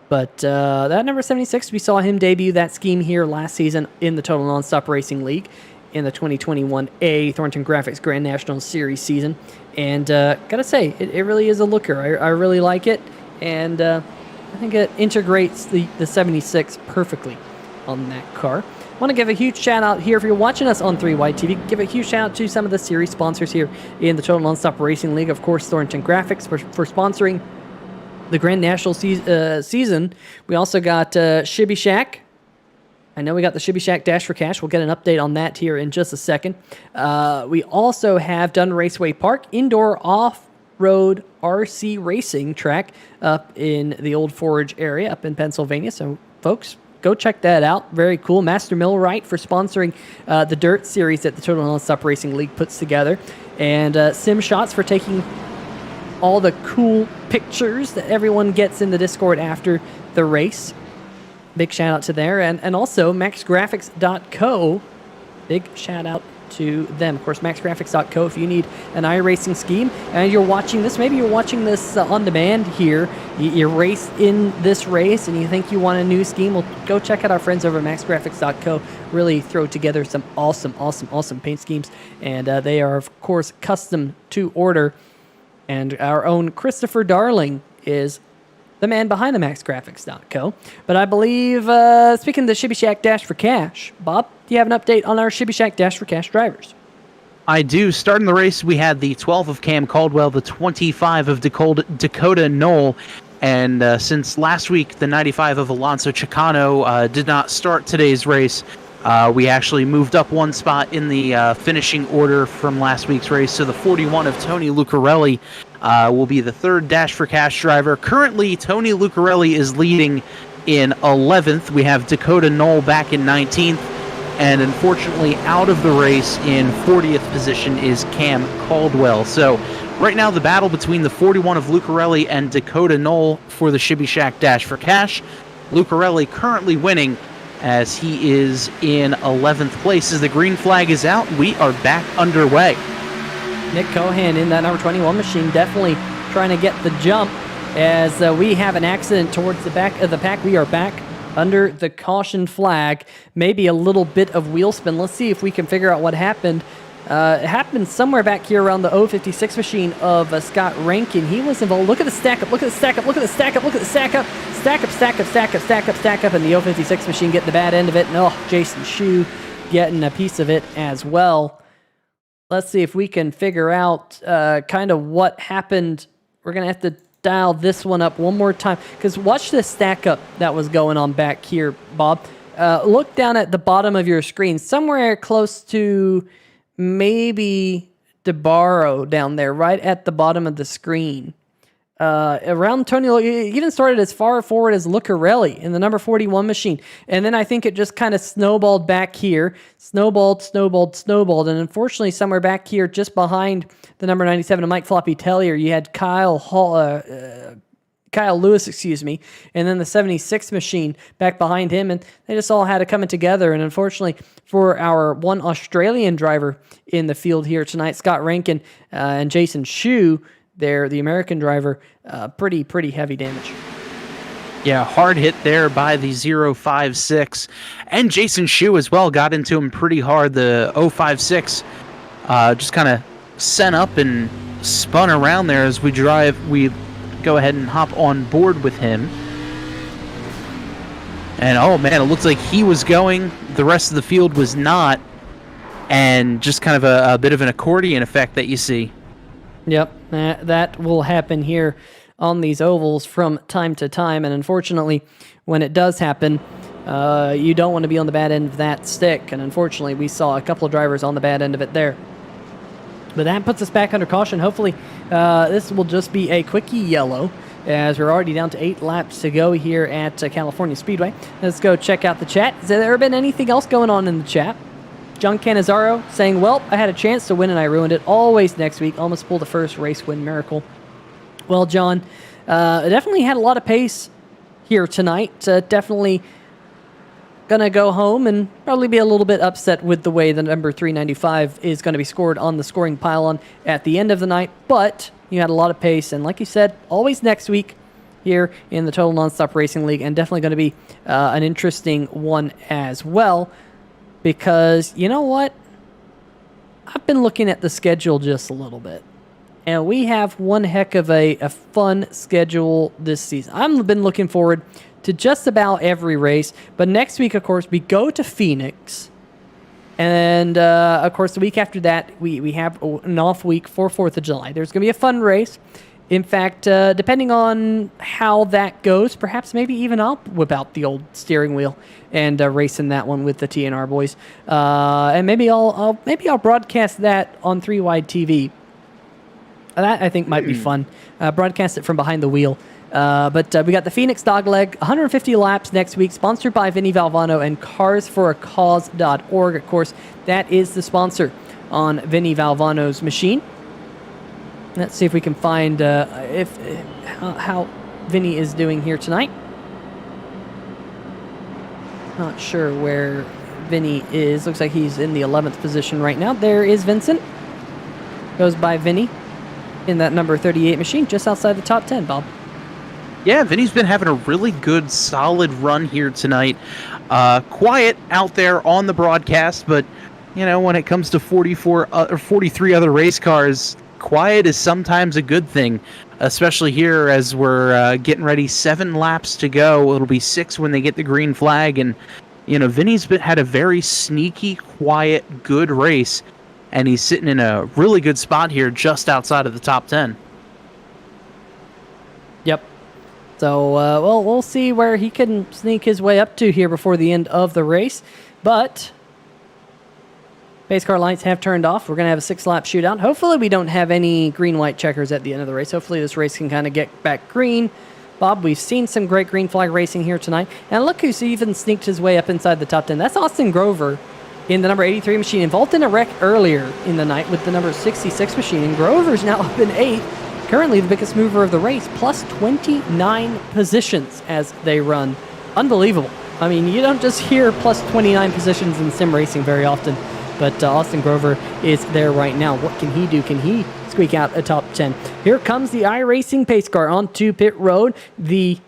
But that number 76, we saw him debut that scheme here last season in the Total Nonstop Racing League in the 2021A Thornton Graphix Grand National Series season. And gotta say, it really is a looker. I really like it. And I think it integrates the 76 perfectly on that car. I want to give a huge shout out here if you're watching us on 3Y TV. Give a huge shout out to some of the series sponsors here in the Total Nonstop Racing League. Of course, Thornton Graphix for sponsoring the Grand National season. We also got Shibby Shack. I know we got the Shibby Shack Dash for Cash. We'll get an update on that here in just a second. We also have Dunn Raceway Park, indoor off-road RC racing track up in the Old Forge area up in Pennsylvania. So, folks, go check that out. Very cool. Master Millwright for sponsoring the Dirt Series that the Total Nonstop Racing League puts together. And Sim Shots for taking all the cool pictures that everyone gets in the Discord after the race. Big shout out to there. And also MaxGraphics.co. Big shout out to them. Of course, MaxGraphics.co. If you need an iRacing scheme and you're watching this, maybe you're watching this on demand here, you race in this race and you think you want a new scheme, well, go check out our friends over at MaxGraphics.co. Really throw together some awesome paint schemes. And they are, of course, custom to order. And our own Christopher Darling is the man behind the MaxGraphics.co. But I believe, speaking of the Shibby Shack Dash for Cash, Bob, do you have an update on our Shibby Shack Dash for Cash drivers? I do. Starting the race, we had the 12 of Cam Caldwell, the 25 of Dakota Knoll, and since last week, the 95 of Alonso Chicano did not start today's race. We actually moved up one spot in the finishing order from last week's race, so the 41 of Tony Lucarelli will be the third Dash for Cash driver. Currently, Tony Lucarelli is leading in 11th. We have Dakota Knoll back in 19th, and unfortunately out of the race in 40th position is Cam Caldwell. So right now the battle between the 41 of Lucarelli and Dakota Knoll for the Shibby Shack Dash for Cash. Lucarelli currently winning as he is in 11th place. As the green flag is out, we are back underway. Nick Cohan in that number 21 machine definitely trying to get the jump as we have an accident towards the back of the pack. We are back under the caution flag. Maybe a little bit of wheel spin. Let's see if we can figure out what happened. It happened somewhere back here around the 056 machine of Scott Rankin. He was involved. Look at the stack up. Look at the stack up. Look at the stack up. Look at the stack up. Stack up, stack up, stack up, stack up, stack up. And the 056 machine getting the bad end of it. And Jason Shue getting a piece of it as well. Let's see if we can figure out kind of what happened. We're going to have to dial this one up one more time. Because watch this stack up that was going on back here, Bob. Look down at the bottom of your screen. Somewhere close to maybe DeBarro down there, right at the bottom of the screen. around Tony, even started as far forward as Lucarelli in the number 41 machine. And then I think it just kind of snowballed back here. Snowballed. And unfortunately, somewhere back here, just behind the number 97 of Mike Floppy Tellier, you had Kyle Lewis, and then the 76 machine back behind him, and they just all had it coming together. And unfortunately for our one Australian driver in the field here tonight, Scott Rankin and Jason Shue, there, the American driver, pretty heavy damage. Yeah, hard hit there by the 056. And Jason Shue as well got into him pretty hard. The 056 just kind of sent up and spun around there as we go ahead and hop on board with him. And oh man, it looks like he was going. The rest of the field was not. And just kind of a bit of an accordion effect that you see. Yep, that will happen here on these ovals from time to time, and unfortunately, when it does happen, you don't want to be on the bad end of that stick, and unfortunately, we saw a couple of drivers on the bad end of it there. But that puts us back under caution. Hopefully, this will just be a quickie yellow, as we're already down to 8 laps to go here at California Speedway. Let's go check out the chat. Has there been anything else going on in the chat? John Canizaro saying, well, I had a chance to win and I ruined it. Always next week. Almost pulled the first race win miracle. Well, John, definitely had a lot of pace here tonight. Definitely going to go home and probably be a little bit upset with the way the number 395 is going to be scored on the scoring pylon at the end of the night. But you had a lot of pace. And like you said, always next week here in the Total Nonstop Racing League. And definitely going to be an interesting one as well. Because, you know what? I've been looking at the schedule just a little bit. And we have one heck of a fun schedule this season. I've been looking forward to just about every race. But next week, of course, we go to Phoenix. And, of course, the week after that, we have an off week for 4th of July. There's going to be a fun race. In fact, depending on how that goes, perhaps maybe even I'll whip out the old steering wheel and race in that one with the TNR boys. And maybe I'll broadcast that on 3-Wide TV. That I think might be fun. Broadcast it from behind the wheel. But we got the Phoenix Dogleg, 150 laps next week, sponsored by Vinny Valvano and carsforacause.org. Of course, that is the sponsor on Vinny Valvano's machine. Let's see if we can find how Vinny is doing here tonight. Not sure where Vinny is. Looks like he's in the 11th position right now. There is Vincent. Goes by Vinny in that number 38 machine, just outside the top 10, Bob. Yeah, Vinny's been having a really good, solid run here tonight. Quiet out there on the broadcast, but, you know, when it comes to 43 other race cars, quiet is sometimes a good thing, especially here as we're getting ready. 7 laps to go. It'll be 6 when they get the green flag. And, you know, Vinny's had a very sneaky, quiet, good race. And he's sitting in a really good spot here just outside of the top 10. Yep. So, well, we'll see where he can sneak his way up to here before the end of the race. But pace car lights have turned off. We're going to have a 6-lap shootout. Hopefully we don't have any green-white checkers at the end of the race. Hopefully this race can kind of get back green. Bob, we've seen some great green flag racing here tonight. And look who's even sneaked his way up inside the top 10. That's Austin Grover in the number 83 machine, involved in a wreck earlier in the night with the number 66 machine. And Grover's now up in 8th, currently the biggest mover of the race, plus 29 positions as they run. Unbelievable. I mean, you don't just hear plus 29 positions in sim racing very often. But Austin Grover is there right now. What can he do? Can he squeak out a top 10? Here comes the iRacing pace car onto pit road. The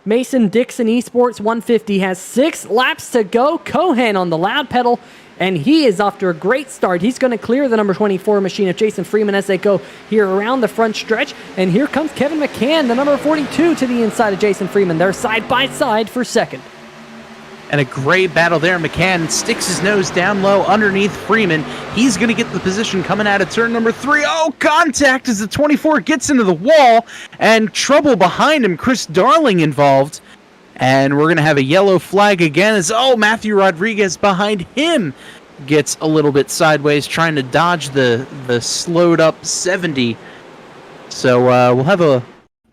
Mason Dixon Esports 150 has 6 laps to go. Cohan on the loud pedal, and he is off to a great start. He's going to clear the number 24 machine of Jason Freeman as they go here around the front stretch. And here comes Kevin McCann, the number 42, to the inside of Jason Freeman. They're side by side for second. And a great battle there. McCann sticks his nose down low underneath Freeman. He's going to get the position coming out of turn number 3. Oh, contact as the 24 gets into the wall. And trouble behind him. Chris Darling involved. And we're going to have a yellow flag again as, Matthew Rodriguez behind him gets a little bit sideways, trying to dodge the slowed up 70. So we'll have a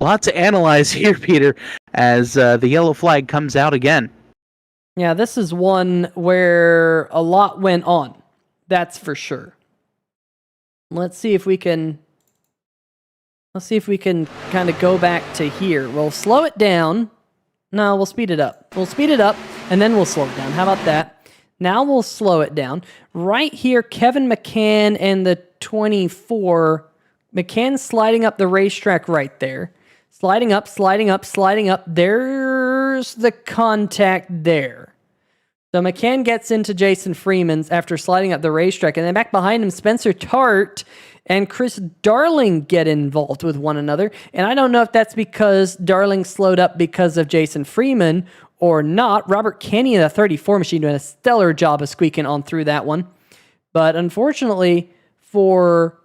lot to analyze here, Peter, as the yellow flag comes out again. Yeah, this is one where a lot went on. That's for sure. Let's see if we can kind of go back to here. We'll slow it down. No, we'll speed it up. We'll speed it up, and then we'll slow it down. How about that? Now we'll slow it down. Right here, Kevin McCann and the 24. McCann sliding up the racetrack right there. Sliding up, sliding up, sliding up. There's the contact there. So McCann gets into Jason Freeman's after sliding up the racetrack. And then back behind him, Spencer Tart and Chris Darling get involved with one another. And I don't know if that's because Darling slowed up because of Jason Freeman or not. Robert Kenny in the 34 machine doing a stellar job of squeaking on through that one. But unfortunately for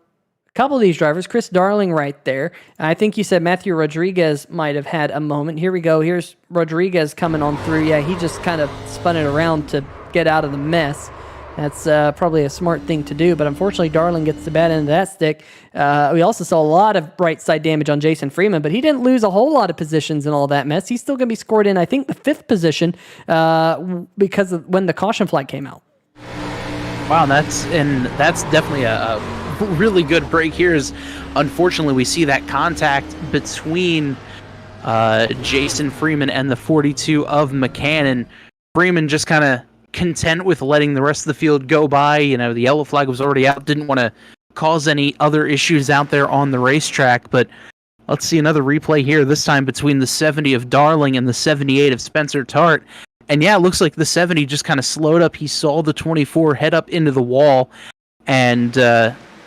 a couple of these drivers, Chris Darling right there. I think you said Matthew Rodriguez might have had a moment. Here we go. Here's Rodriguez coming on through. Yeah, he just kind of spun it around to get out of the mess. That's probably a smart thing to do, but unfortunately Darling gets the bad end of that stick. We also saw a lot of right side damage on Jason Freeman, but he didn't lose a whole lot of positions in all that mess. He's still going to be scored in, I think, the 5th position because of when the caution flag came out. Wow, that's definitely a really good break here. Is unfortunately we see that contact between Jason Freeman and the 42 of McCann, and Freeman just kind of content with letting the rest of the field go by. You know, the yellow flag was already out, didn't want to cause any other issues out there on the racetrack. But let's see another replay here, this time between the 70 of Darling and the 78 of Spencer Tart. And yeah, it looks like the 70 just kind of slowed up. He saw the 24 head up into the wall, and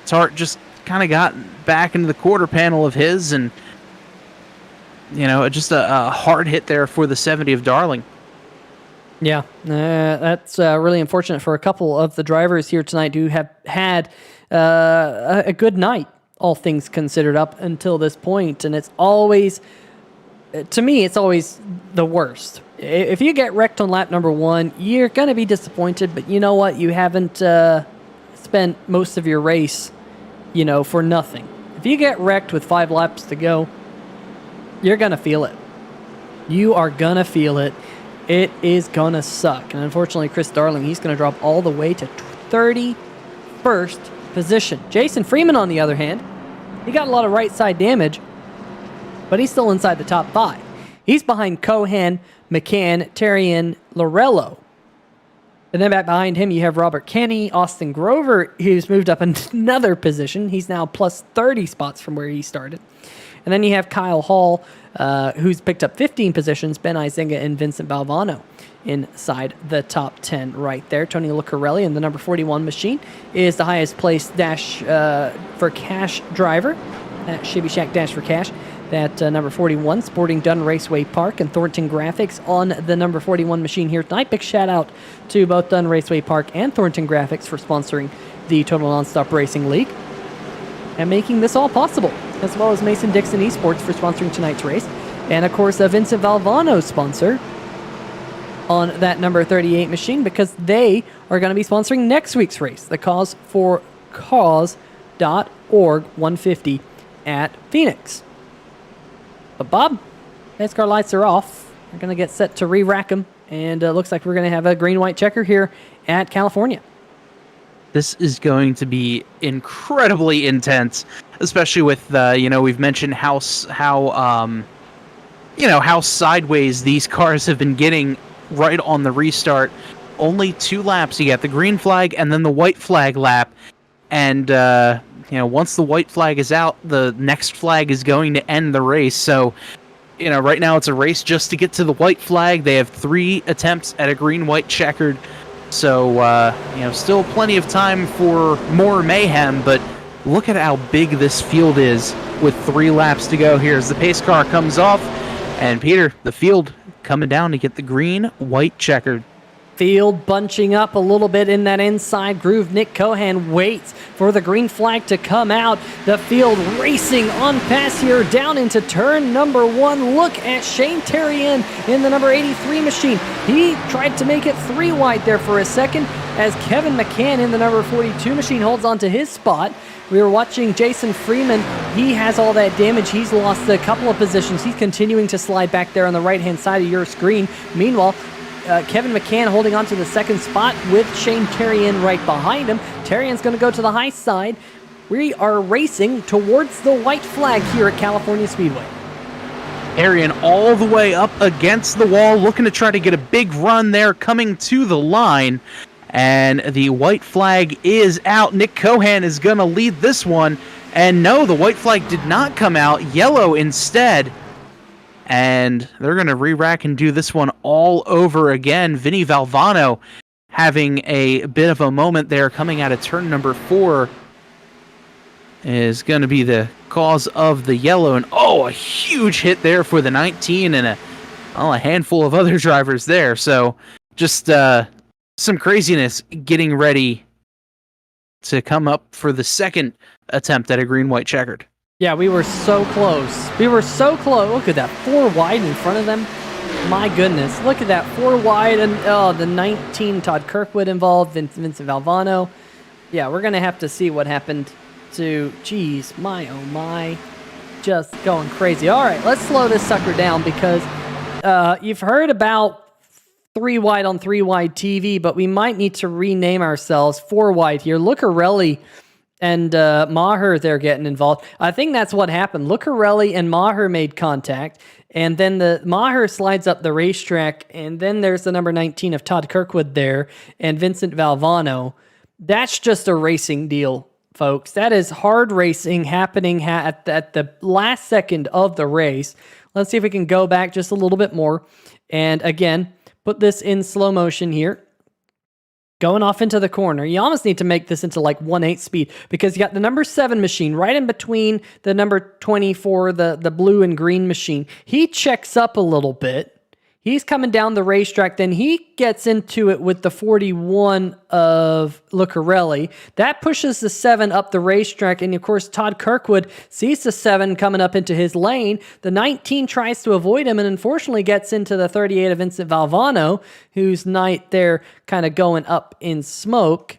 Tart just kind of got back into the quarter panel of his, and you know, just a hard hit there for the 70 of Darling. Yeah, that's really unfortunate for a couple of the drivers here tonight who have had a good night, all things considered, up until this point. And it's always, to me, it's always the worst. If you get wrecked on lap number 1, you're going to be disappointed, but you know what? You haven't spent most of your race, you know, for nothing. If you get wrecked with 5 laps to go, you're going to feel it. You are going to feel it. It is going to suck. And unfortunately, Chris Darling, he's going to drop all the way to 31st position. Jason Freeman, on the other hand, he got a lot of right side damage, but he's still inside the top 5. He's behind Cohan, McCann, Terrian, Lorello. And then back behind him, you have Robert Kenny, Austin Grover, who's moved up another position. He's now plus 30 spots from where he started. And then you have Kyle Hall, who's picked up 15 positions, Ben Izinga and Vincent Balvano inside the top 10 right there. Tony Lucarelli in the number 41 machine is the highest placed dash for cash driver at Shibby Shack Dash for Cash. That number 41 sporting Dunn Raceway Park and Thornton Graphix on the number 41 machine here tonight. Big shout out to both Dunn Raceway Park and Thornton Graphix for sponsoring the Total Nonstop Racing League and making this all possible, as well as Mason Dixon Esports for sponsoring tonight's race. And of course, Vincent Valvano's sponsor on that number 38 machine, because they are going to be sponsoring next week's race, the Cause for Cause.org 150 at Phoenix. But Bob, Racecar lights are off. We're going to get set to re-rack them, and it looks like we're going to have a green-white checker here at California. This is going to be incredibly intense, especially with we've mentioned how sideways these cars have been getting right on the restart. Only 2 laps. You get the green flag and then the white flag lap, and once the white flag is out, the next flag is going to end the race. So, right now it's a race just to get to the white flag. They have 3 attempts at a green-white checkered. So, still plenty of time for more mayhem, but look at how big this field is with 3 laps to go here as the pace car comes off. And Peter, the field coming down to get the green-white checkered. Field bunching up a little bit in that inside groove. Nick Cohan waits for the green flag to come out. The field racing on pass here down into turn number 1. Look at Shane Terrian in the number 83 machine. He tried to make it 3 wide there for a second as Kevin McCann in the number 42 machine holds on to his spot. We were watching Jason Freeman. He has all that damage. He's lost a couple of positions. He's continuing to slide back there on the right-hand side of your screen. Meanwhile, Kevin McCann holding on to the second spot with Shane Terrien right behind him. Terrien's going to go to the high side. We are racing towards the white flag here at California Speedway. Terrien all the way up against the wall, looking to try to get a big run there, coming to the line. And the white flag is out. Nick Cohan is going to lead this one. And no, the white flag did not come out. Yellow instead. And they're going to re-rack and do this one all over again. Vinny Valvano having a bit of a moment there coming out of turn number 4 is going to be the cause of the yellow. And oh, a huge hit there for the 19 and a handful of other drivers there. So just some craziness getting ready to come up for the second attempt at a green-white checkered. Yeah, we were so close. We were so close. Look at that, 4 wide in front of them. My goodness, look at that, 4 wide, and the 19, Todd Kirkwood involved, Vincent Valvano. Yeah, we're going to have to see what happened to, geez, my oh my, just going crazy. All right, let's slow this sucker down because you've heard about 3 wide on 3 wide TV, but we might need to rename ourselves 4 wide here. Lucarelli and Maher, they're getting involved. I think that's what happened. Lucarelli and Maher made contact, and then the Maher slides up the racetrack, and then there's the number 19 of Todd Kirkwood there, and Vincent Valvano. That's just a racing deal, folks. That is hard racing happening at the last second of the race. Let's see if we can go back just a little bit more, and again, put this in slow motion here. Going off into the corner. You almost need to make this into like 1/8 speed because you got the number 7 machine right in between the number 24, the blue and green machine. He checks up a little bit. He's coming down the racetrack. Then he gets into it with the 41 of Lucarelli. That pushes the 7 up the racetrack. And of course, Todd Kirkwood sees the 7 coming up into his lane. The 19 tries to avoid him and unfortunately gets into the 38 of Vincent Valvano, whose night there kind of going up in smoke.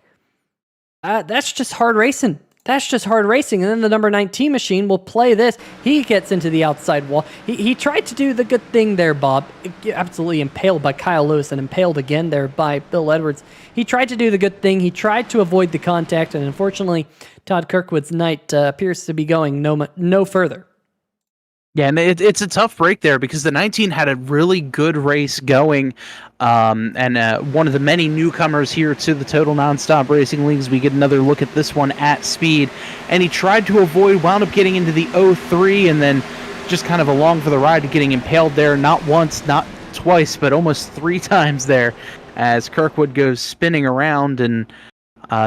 That's just hard racing. That's just hard racing. And then the number 19 machine will play this. He gets into the outside wall. He tried to do the good thing there, Bob. Absolutely impaled by Kyle Lewis and impaled again there by Bill Edwards. He tried to do the good thing. He tried to avoid the contact, and unfortunately, Todd Kirkwood's night appears to be going no further. Yeah, and it's a tough break there because the 19 had a really good race going, and one of the many newcomers here to the Total Nonstop Racing Leagues. We get another look at this one at speed, and he tried to avoid, wound up getting into the 03, and then just kind of along for the ride, getting impaled there, not once, not twice, but almost 3 times there, as Kirkwood goes spinning around, and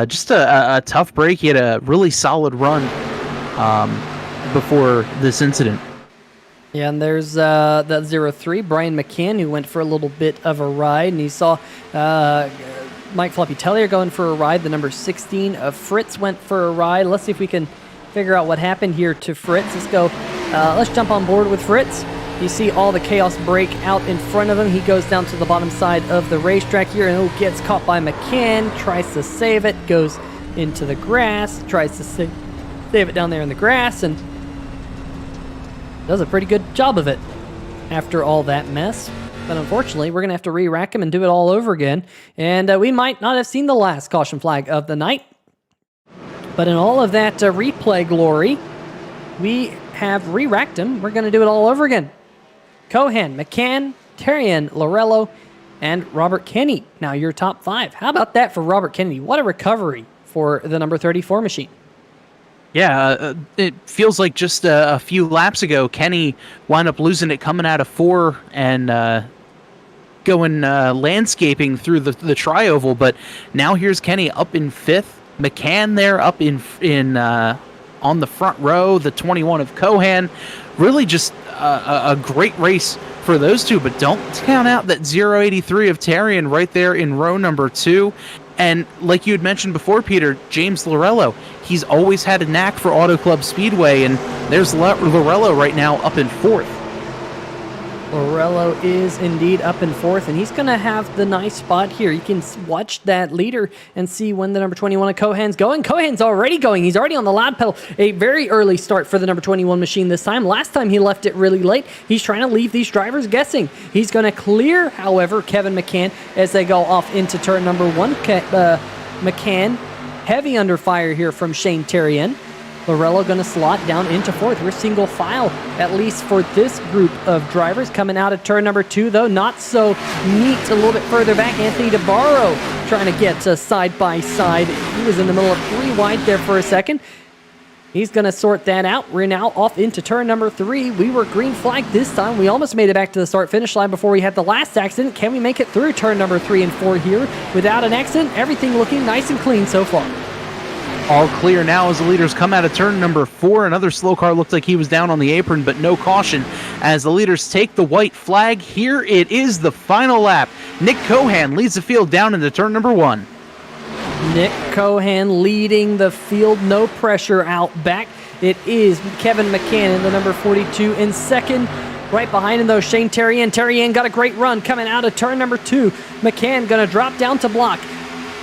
just a tough break. He had a really solid run before this incident. Yeah, and there's that 03, Brian McCann, who went for a little bit of a ride, and you saw Mike Floppy Tellier going for a ride. The number 16 of Fritz went for a ride. Let's see if we can figure out what happened here to Fritz. Let's go. Let's jump on board with Fritz. You see all the chaos break out in front of him. He goes down to the bottom side of the racetrack here and gets caught by McCann, tries to save it, goes into the grass, tries to save it down there in the grass, and does a pretty good job of it after all that mess. But unfortunately, we're going to have to re-rack him and do it all over again. And we might not have seen the last caution flag of the night. But in all of that replay glory, we have re-racked him. We're going to do it all over again. Cohan, McCann, Terrien, Lorello, and Robert Kenney. Now your top 5. How about that for Robert Kennedy? What a recovery for the number 34 machine. Yeah, it feels like just a few laps ago, Kenny wound up losing it coming out of 4 and going landscaping through the tri-oval. But now here's Kenny up in 5th. McCann there up in on the front row, the 21 of Cohan. Really just a great race for those two. But don't count out that 083 of Terrien right there in row number 2. And like you had mentioned before, Peter, James Lorello, he's always had a knack for Auto Club Speedway, and there's Lorello right now up in 4th. Lorello is indeed up in fourth, and he's going to have the nice spot here. You can watch that leader and see when the number 21 of Cohan's going. Cohan's already going. He's already on the loud pedal. A very early start for the number 21 machine this time. Last time he left it really late. He's trying to leave these drivers guessing. He's going to clear, however, Kevin McCann as they go off into turn number one. McCann heavy under fire here from Shane Terrien. Lorello going to slot down into fourth. We're single file, at least for this group of drivers. Coming out of turn number two, though, not so neat. A little bit further back, Anthony DeBarro trying to get side by side. He was in the middle of three wide there for a second. He's going to sort that out. We're now off into turn number three. We were green flag this time. We almost made it back to the start-finish line before we had the last accident. Can we make it through turn number 3 and 4 here without an accident? Everything looking nice and clean so far. All clear now as the leaders come out of turn number 4. Another slow car looked like he was down on the apron, but no caution as the leaders take the white flag. Here it is, the final lap. Nick Cohan leads the field down into turn number 1. Nick Cohan leading the field, no pressure out back. It is Kevin McCann in the number 42 in second. Right behind him, though, Shane Terrien. Terrien got a great run coming out of turn number 2. McCann going to drop down to block.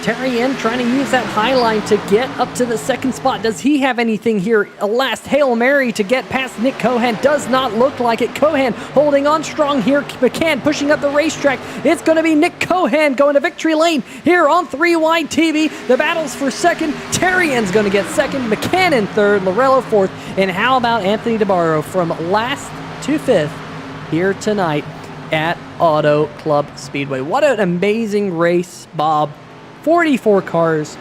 Terrien trying to use that high line to get up to the second spot. Does he have anything here? A last Hail Mary to get past Nick Cohan. Does not look like it. Cohan holding on strong here. McCann pushing up the racetrack. It's going to be Nick Cohan going to victory lane here on 3 Wide TV. The battle's for second. Terrien's going to get second. McCann in third. Lorello fourth. And how about Anthony DeBarro from last to fifth here tonight at Auto Club Speedway? What an amazing race, Bob. 44 cars.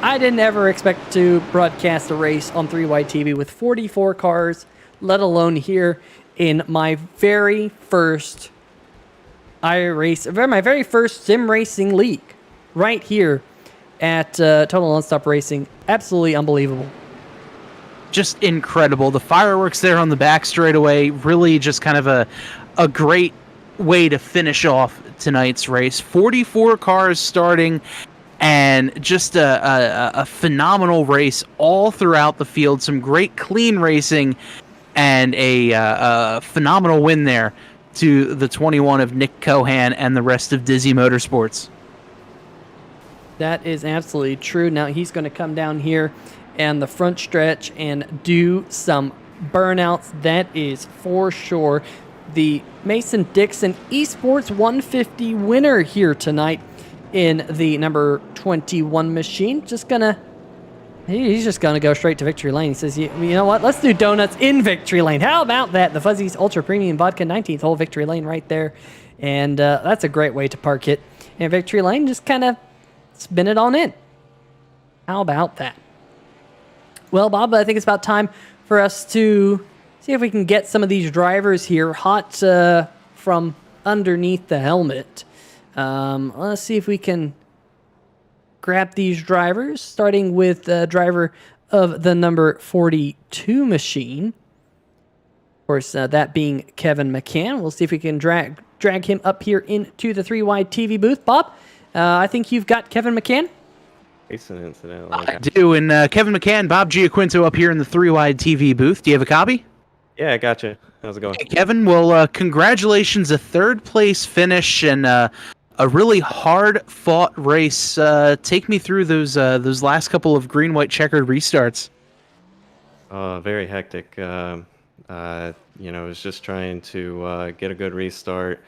I didn't ever expect to broadcast a race on 3 Wide TV with 44 cars, let alone here in my very first my very first sim racing league, right here at Total Nonstop Racing. Absolutely unbelievable. Just incredible. The fireworks there on the back straightaway, really just kind of a great way to finish off tonight's race. 44 cars starting, and just a phenomenal race all throughout the field. Some great clean racing, and a phenomenal win there to the 21 of Nick Cohan and the rest of Dizzy Motorsports. That is absolutely true. Now he's going to come down here and the front stretch and do some burnouts. That is for sure. The Mason Dixon Esports 150 winner here tonight in the number 21 machine. He's just gonna go straight to victory lane. He says, you know what? Let's do donuts in victory lane. How about that? The Fuzzy's Ultra Premium Vodka 19th hole victory lane right there. And that's a great way to park it in victory lane. Just kind of spin it on in. How about that? Well, Bob, I think it's about time for us to see if we can get some of these drivers here hot from underneath the helmet. Let's see if we can grab these drivers, starting with the driver of the number 42 machine. Of course, that being Kevin McCann. We'll see if we can drag him up here into the 3 Wide TV booth. Bob, I think you've got Kevin McCann. Incidentally. I do, and Kevin McCann, Bob Giaquinto up here in the 3 Wide TV booth. Do you have a copy? Yeah, I gotcha. How's it going? Hey, Kevin, well, congratulations, a third place finish and a really hard-fought race. Take me through those last couple of green-white checkered restarts. Very hectic. I was just trying to get a good restart.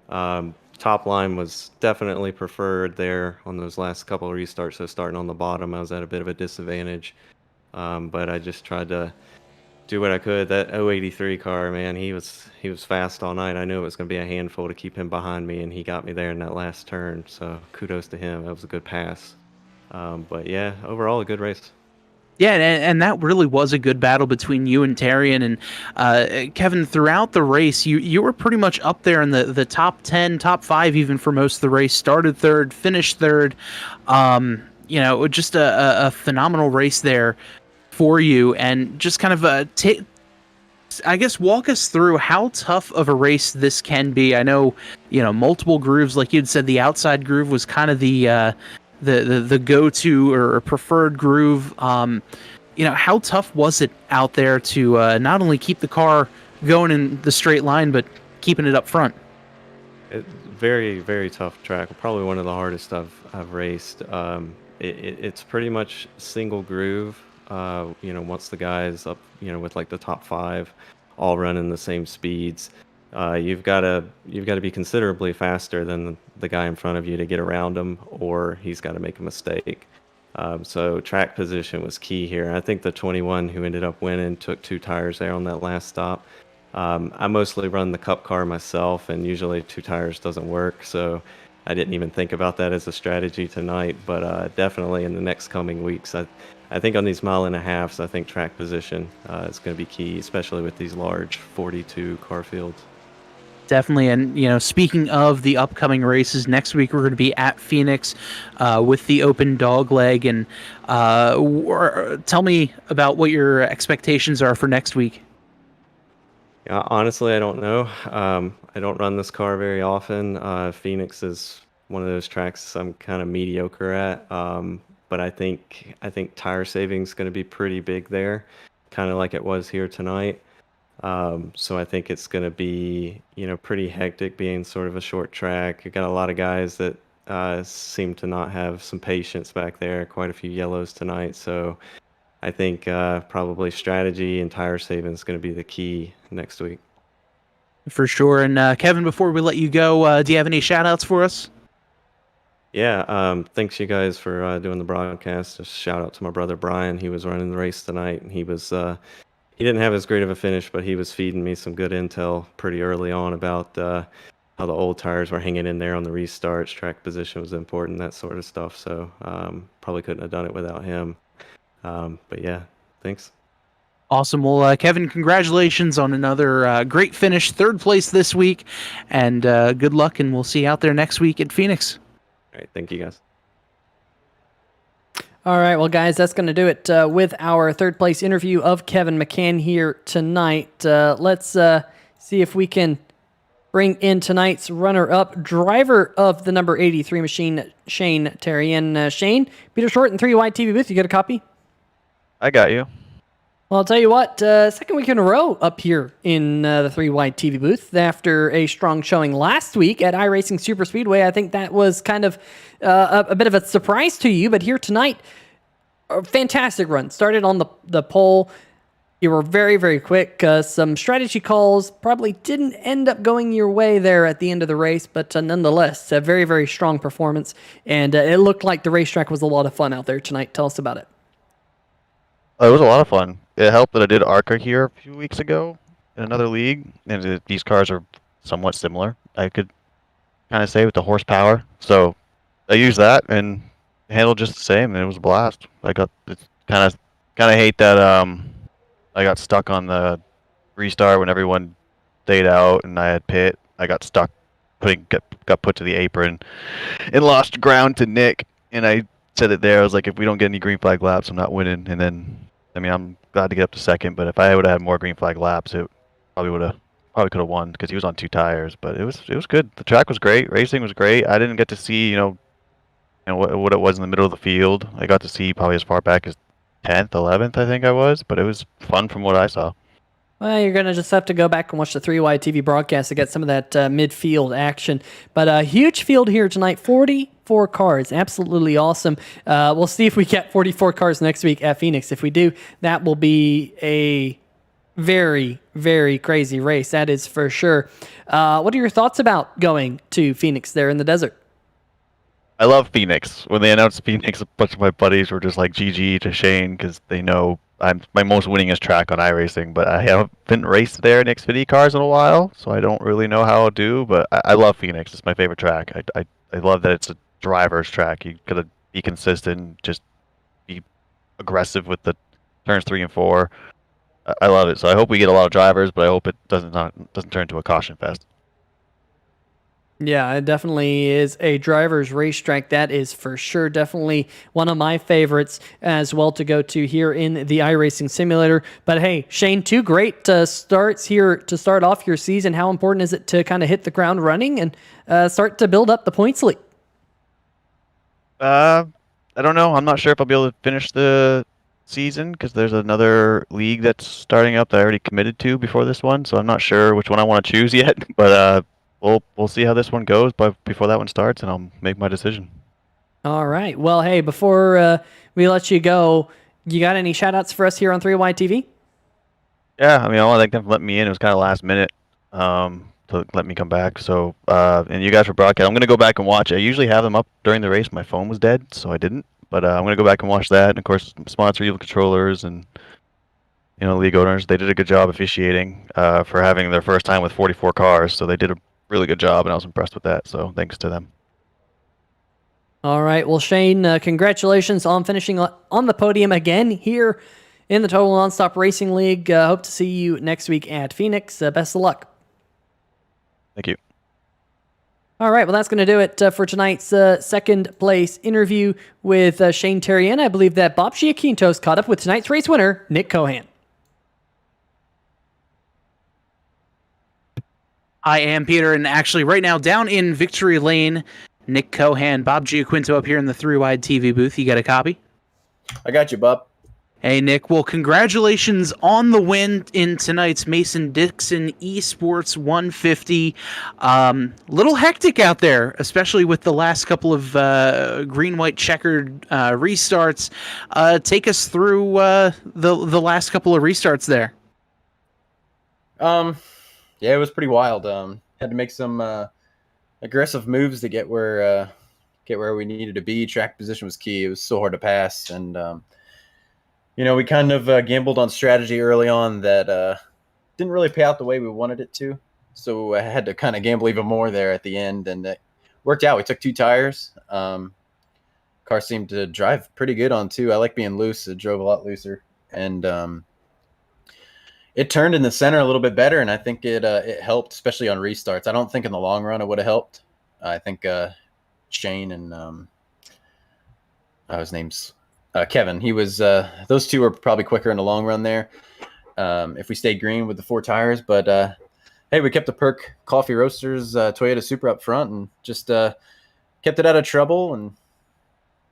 Top line was definitely preferred there on those last couple of restarts. So starting on the bottom, I was at a bit of a disadvantage. But I just tried to do what I could. That 083 car, man, he was fast all night. I knew it was going to be a handful to keep him behind me, and he got me there in that last turn. So kudos to him. That was a good pass. But yeah, overall a good race. Yeah, and that really was a good battle between you and Terrien. And Kevin, throughout the race, you were pretty much up there in the top 10, top 5 even for most of the race. Started third, finished third. Just a phenomenal race there for you. And just kind of walk us through how tough of a race this can be. I know, multiple grooves, like you'd said, the outside groove was kind of the go-to or preferred groove. How tough was it out there to not only keep the car going in the straight line, but keeping it up front. Very, very tough track. Probably one of the hardest I've raced. It's pretty much single groove. Once the guys up, with like the top 5, all running the same speeds, you've got to be considerably faster than the guy in front of you to get around him, or he's got to make a mistake. So track position was key here. I think the 21 who ended up winning took 2 tires there on that last stop. I mostly run the cup car myself, and usually 2 tires doesn't work, so I didn't even think about that as a strategy tonight. But definitely in the next coming weeks, I think on these 1.5 miles, I think track position is going to be key, especially with these large 42 car fields. Definitely. And, speaking of the upcoming races, next week we're going to be at Phoenix with the open dog leg. And tell me about what your expectations are for next week. Yeah, honestly, I don't know. I don't run this car very often. Phoenix is one of those tracks I'm kind of mediocre at. But I think tire savings is going to be pretty big there, kind of like it was here tonight. So I think it's going to be, pretty hectic being sort of a short track. You got a lot of guys that seem to not have some patience back there. Quite a few yellows tonight. So I think probably strategy and tire saving is going to be the key next week. For sure. And Kevin, before we let you go, do you have any shout outs for us? Yeah, thanks you guys for doing the broadcast. Just shout out to my brother Brian. He was running the race tonight, and he didn't have as great of a finish, but he was feeding me some good intel pretty early on about how the old tires were hanging in there on the restarts. Track position was important, that sort of stuff. So probably couldn't have done it without him. But yeah, thanks. Awesome. Well, Kevin, congratulations on another great finish, 3rd place this week, and good luck, and we'll see you out there next week at Phoenix. All right, thank you guys. All right, well, guys, that's going to do it with our 3rd place interview of Kevin McCann here tonight. Let's see if we can bring in tonight's runner-up, driver of the number 83 machine, Shane Terrien. Shane, Peter Short and 3 Wide TV booth. You got a copy? I got you. Well, I'll tell you what, 2nd week in a row up here in the 3 Wide TV booth after a strong showing last week at iRacing Super Speedway. I think that was kind of a bit of a surprise to you, but here tonight, a fantastic run. Started on the pole. You were very, very quick. Some strategy calls probably didn't end up going your way there at the end of the race, but nonetheless, a very, very strong performance. And it looked like the racetrack was a lot of fun out there tonight. Tell us about it. It was a lot of fun. It helped that I did ARCA here a few weeks ago in another league, and these cars are somewhat similar, I could kind of say, with the horsepower. So I used that and handled just the same, and it was a blast. I got kind of hate that I got stuck on the restart when everyone stayed out and I had pit. I got stuck, got put to the apron, and lost ground to Nick. And I said it there. I was like, if we don't get any green flag laps, I'm not winning. And then, I'm glad to get up to 2nd, but if I would have had more green flag laps, it probably could have won because he was on 2 tires. But it was good. The track was great. Racing was great. I didn't get to see what it was in the middle of the field. I got to see probably as far back as 10th, 11th, I think I was. But it was fun from what I saw. Well, you're going to just have to go back and watch the 3 Wide TV broadcast to get some of that midfield action. But a huge field here tonight, 44 cars. Absolutely awesome. We'll see if we get 44 cars next week at Phoenix. If we do, that will be a very, very crazy race. That is for sure. What are your thoughts about going to Phoenix there in the desert? I love Phoenix. When they announced Phoenix, a bunch of my buddies were just like GG to Shane because they know I'm my most winningest track on iRacing, but I haven't raced there in Xfinity cars in a while, so I don't really know how I'll do, but I love Phoenix. It's my favorite track. I love that it's a driver's track. You gotta be consistent, just be aggressive with the turns 3 and 4. I love it. So I hope we get a lot of drivers, but I hope it doesn't turn into a caution fest. Yeah, it definitely is a driver's racetrack. That is for sure. Definitely one of my favorites as well to go to here in the iRacing simulator. But hey, Shane, 2 great starts here to start off your season. How important is it to kind of hit the ground running and start to build up the points lead? I don't know. I'm not sure if I'll be able to finish the season because there's another league that's starting up that I already committed to before this one, so I'm not sure which one I want to choose yet. But we'll see how this one goes, but before that one starts, and I'll make my decision. All right. Well, hey, before we let you go, you got any shout outs for us here on 3Y TV? Yeah, I mean, I want to thank them for letting me in. It was kind of last minute to let me come back. So, and you guys for broadcast. I'm gonna go back and watch. I usually have them up during the race. My phone was dead, so I didn't. But I'm gonna go back and watch that. And of course, sponsor Evil Controllers and league owners. They did a good job officiating for having their first time with 44 cars. So they did a really good job, and I was impressed with that. So thanks to them. All right. Well, Shane, congratulations on finishing on the podium again here in the Total Nonstop Racing League. Hope to see you next week at Phoenix. Best of luck. Thank you. All right. Well, that's going to do it for tonight's second place interview with Shane Terrien. I believe that Bob Giaquinto's caught up with tonight's race winner, Nick Cohan. I am Peter, and actually right now down in Victory Lane, Nick Cohan, Bob Giaquinto up here in the 3-Wide TV booth. You got a copy? I got you, Bob. Hey, Nick. Well, congratulations on the win in tonight's Mason-Dixon Esports 150. Little hectic out there, especially with the last couple of green-white checkered restarts. Take us through the last couple of restarts there. Yeah, it was pretty wild. Had to make some aggressive moves to get where we needed to be. Track position was key. It was so hard to pass, and we kind of gambled on strategy early on that didn't really pay out the way we wanted it to. So I had to kind of gamble even more there at the end, and it worked out. We took 2 tires. Car seemed to drive pretty good on 2. I like being loose. It drove a lot looser, and it turned in the center a little bit better, and I think it helped, especially on restarts. I don't think in the long run it would have helped. I think Shane and his name's Kevin. He was those 2 were probably quicker in the long run there if we stayed green with the 4 tires. But hey, we kept the Perk Coffee Roasters Toyota Supra up front and just kept it out of trouble. And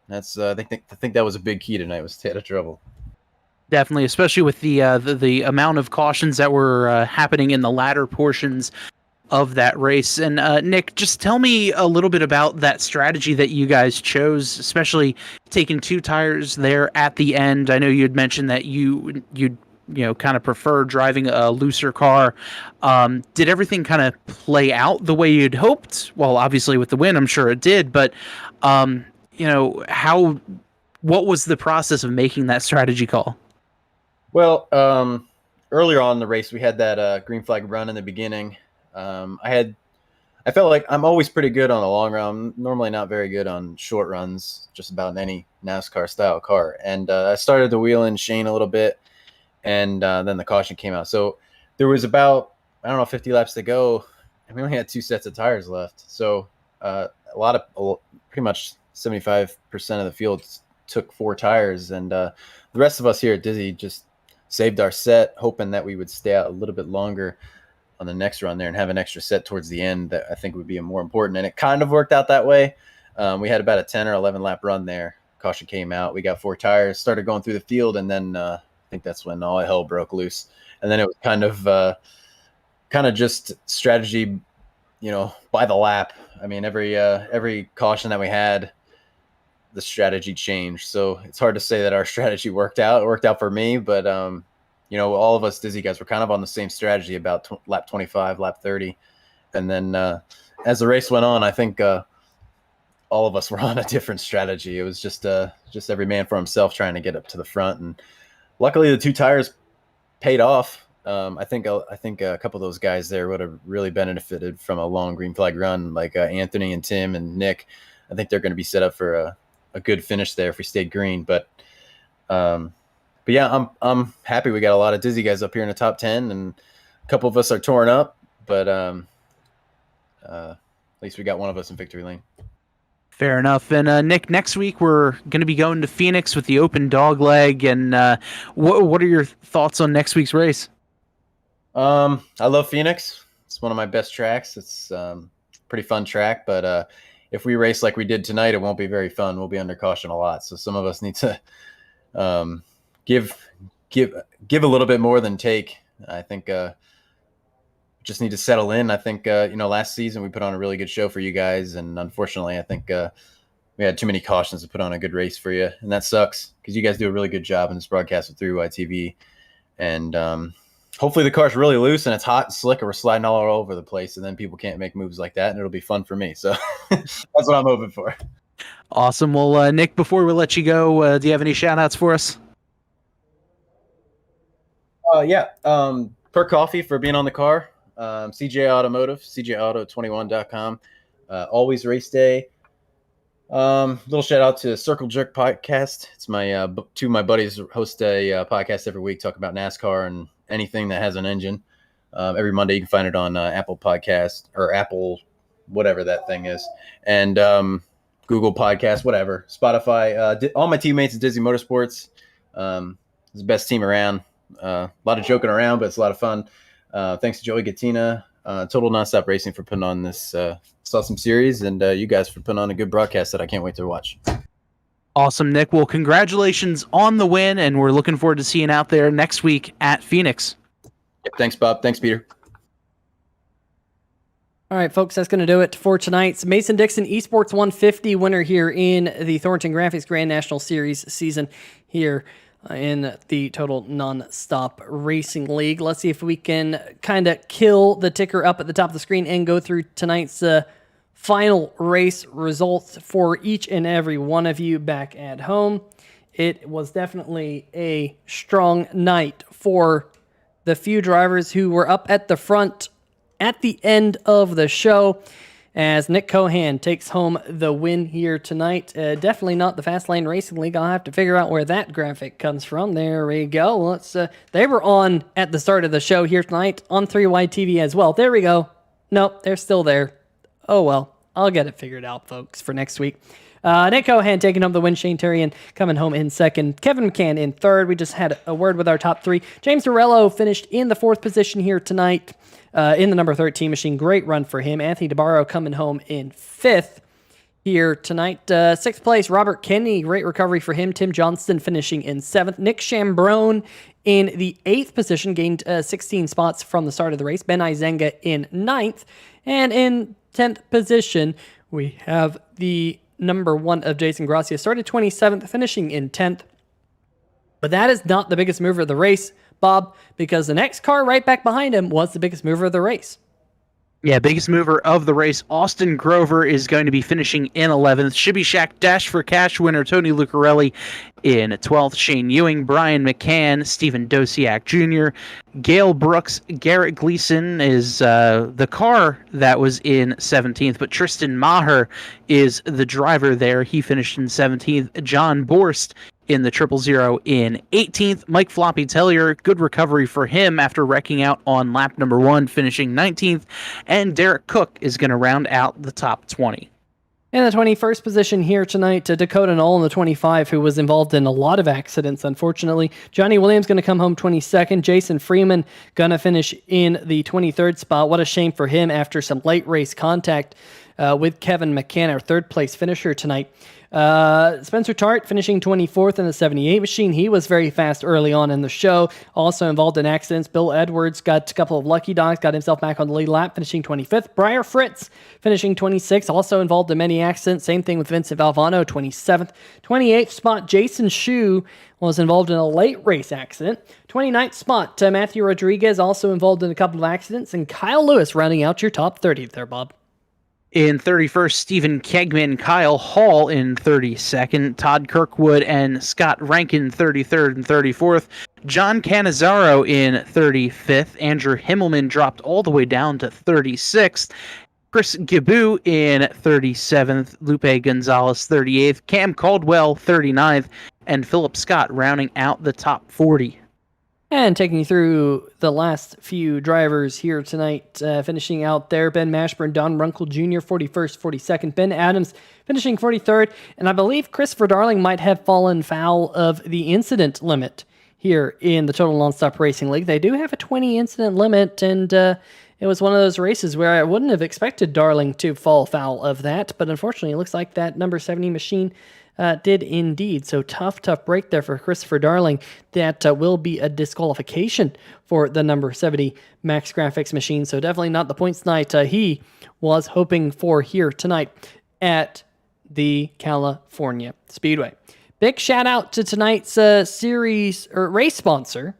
that's I think that was a big key tonight, was stay out of trouble. Definitely, especially with the amount of cautions that were happening in the latter portions of that race. And Nick, just tell me a little bit about that strategy that you guys chose, especially taking 2 tires there at the end. I know you had mentioned that you'd kind of prefer driving a looser car. Did everything kind of play out the way you'd hoped? Well, obviously with the win, I'm sure it did, but what was the process of making that strategy call? Well, earlier on in the race, we had that green flag run in the beginning. I felt like I'm always pretty good on a long run. I'm normally not very good on short runs, just about in any NASCAR style car. And I started to wheel in Shane a little bit, and then the caution came out. So there was about, 50 laps to go, and we only had 2 sets of tires left. So pretty much 75% of the field took 4 tires, and the rest of us here at Dizzy just saved our set, hoping that we would stay out a little bit longer on the next run there and have an extra set towards the end that I think would be more important. And it kind of worked out that way. We had about a 10 or 11 lap run there. Caution came out. We got 4 tires, started going through the field, and then I think that's when all hell broke loose. And then it was kind of just strategy, by the lap. I mean, every caution that we had, the strategy changed. So it's hard to say that our strategy worked out. It worked out for me, but all of us Dizzy guys were kind of on the same strategy about lap 25, lap 30. And then as the race went on, I think all of us were on a different strategy. It was just every man for himself trying to get up to the front. And luckily the 2 tires paid off. I think a couple of those guys there would have really benefited from a long green flag run, like Anthony and Tim and Nick. I think they're going to be set up for a good finish there if we stayed green. But yeah, I'm happy we got a lot of Dizzy guys up here in the top 10, and a couple of us are torn up, but at least we got one of us in victory lane. Fair enough. And Nick, next week we're going to be going to Phoenix with the open dog leg. And what are your thoughts on next week's race? I love Phoenix. It's one of my best tracks. It's pretty fun track, but if we race like we did tonight, it won't be very fun. We'll be under caution a lot. So some of us need to give a little bit more than take. I think just need to settle in. I think last season we put on a really good show for you guys, and unfortunately, I think we had too many cautions to put on a good race for you, and that sucks because you guys do a really good job in this broadcast with 3YTV, and hopefully the car's really loose and it's hot and slick, or we're sliding all over the place, and then people can't make moves like that, and it'll be fun for me. So that's what I'm hoping for. Awesome. Well, Nick, before we let you go, do you have any shout-outs for us? Per Coffee for being on the car. CJ Automotive, CJAuto21.com. Always Race Day. Little shout out to Circle Jerk Podcast. It's my two of my buddies host a podcast every week, talk about NASCAR and anything that has an engine. Every Monday you can find it on Apple Podcast or Apple, whatever that thing is, and Google Podcast, whatever, Spotify. All my teammates at Disney Motorsports. It's the best team around. A lot of joking around, but it's a lot of fun. Thanks to Joey Gattina, Total Nonstop Racing for putting on this awesome series, and you guys for putting on a good broadcast that I can't wait to watch. Awesome, Nick. Well, congratulations on the win, and we're looking forward to seeing out there next week at Phoenix. Yep, thanks, Bob. Thanks, Peter. All right, folks, that's going to do it for tonight's Mason Dixon Esports 150 winner here in the Thornton Graphix Grand National Series season here in the Total Nonstop Racing League. Let's see if we can kind of kill the ticker up at the top of the screen and go through tonight's final race results for each and every one of you back at home. It was definitely a strong night for the few drivers who were up at the front at the end of the show, as Nick Cohan takes home the win here tonight. Definitely not the Fast Lane Racing League. I'll have to figure out where that graphic comes from. There we go. Let's. They were on at the start of the show here tonight on 3YTV as well. There we go. Nope, they're still there. Oh well, I'll get it figured out, folks, for next week. Nick Cohan taking home the win. Shane Terrian coming home in second. Kevin McCann in third. We just had a word with our top three. James Dorello finished in the fourth position here tonight. In the number 13 machine. Great run for him. Anthony DeBarro coming home in fifth here tonight. Sixth place, Robert Kenney. Great recovery for him. Tim Johnston finishing in seventh. Nick Chambrone in the eighth position. Gained 16 spots from the start of the race. Ben Izenga in ninth. And in 10th position, we have the number one of Jason Gracia. Started 27th, finishing in 10th. But that is not the biggest mover of the race, Bob, because the next car right back behind him was the biggest mover of the race. Yeah, biggest mover of the race. Austin Grover is going to be finishing in 11th. Shibby Shack Dash for Cash winner Tony Lucarelli in 12th. Shane Ewing, Brian McCann, Stephen Dosiak Jr., Gail Brooks, Garrett Gleason is the car that was in 17th, but Tristan Maher is the driver there. He finished in 17th. John Borst in the 000 in 18th. Mike Floppy Tellier, good recovery for him after wrecking out on lap number 1, finishing 19th. And Derek Cook is going to round out the top 20. In the 21st position here tonight, Dakota Knoll in the 25, who was involved in a lot of accidents, unfortunately. Johnny Williams going to come home 22nd. Jason Freeman going to finish in the 23rd spot. What a shame for him after some late race contact with Kevin McCann, our third place finisher tonight. Spencer Tart finishing 24th in the 78 machine. He was very fast early on in the show. Also involved in accidents. Bill Edwards got a couple of lucky dogs, got himself back on the lead lap, finishing 25th. Briar Fritz finishing 26th, also involved in many accidents. Same thing with Vincent Valvano, 27th. 28th spot, Jason Shue was involved in a late race accident. 29th spot, Matthew Rodriguez, also involved in a couple of accidents. And Kyle Lewis rounding out your top 30 there, Bob. In 31st, Stephen Kegman, Kyle Hall in 32nd, Todd Kirkwood and Scott Rankin 33rd and 34th, John Cannizzaro in 35th, Andrew Himmelman dropped all the way down to 36th, Chris Gibu in 37th, Lupe Gonzalez 38th, Cam Caldwell 39th, and Philip Scott rounding out the top 40. And taking you through the last few drivers here tonight, finishing out there, Ben Mashburn, Don Runkle Jr., 41st, 42nd, Ben Adams finishing 43rd, and I believe Christopher Darling might have fallen foul of the incident limit here in the Total Nonstop Racing League. They do have a 20 incident limit, and it was one of those races where I wouldn't have expected Darling to fall foul of that, but unfortunately it looks like that number 70 machine did indeed. So tough break there for Christopher Darling. That will be a disqualification for the number 70 Max Graphics machine. So definitely not the points night he was hoping for here tonight at the California Speedway. Big shout out to tonight's series or race sponsor,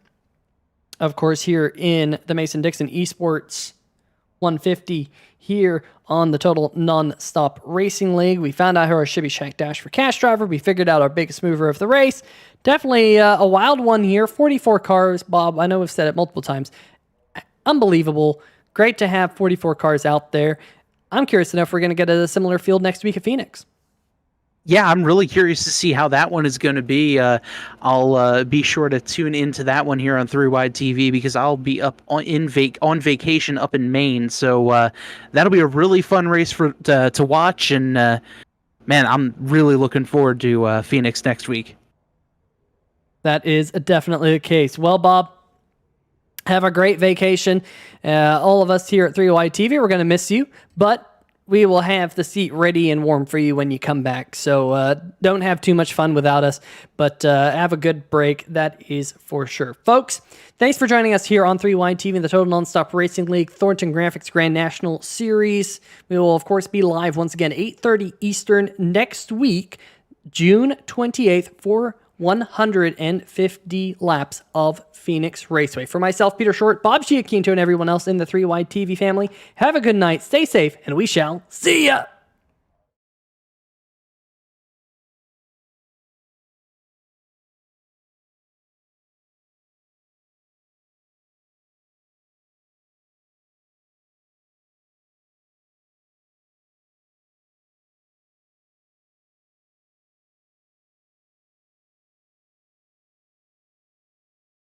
of course, here in the Mason-Dixon Esports 150 here on the Total Non-Stop Racing League. We found out who our Shibby Shack Dash for Cash driver. We figured out our biggest mover of the race. Definitely a wild one here. 44 cars, Bob. I know we've said it multiple times. Unbelievable. Great to have 44 cars out there. I'm curious to know if we're going to get a similar field next week at Phoenix. Yeah, I'm really curious to see how that one is going to be. I'll be sure to tune into that one here on 3Wide TV because I'll be up on vacation up in Maine. So that'll be a really fun race to watch. And man, I'm really looking forward to Phoenix next week. That is definitely the case. Well, Bob, have a great vacation. All of us here at 3Wide TV, we're going to miss you, but we will have the seat ready and warm for you when you come back. So don't have too much fun without us, but have a good break. That is for sure. Folks, thanks for joining us here on 3Wide TV, the Total Nonstop Racing League Thornton Graphix Grand National Series. We will, of course, be live once again, 8:30 Eastern next week, June 28th, for 150 laps of Phoenix Raceway. For myself, Peter Short, Bob Giaquinto, and everyone else in the 3Wide TV family, have a good night, stay safe, and we shall see ya!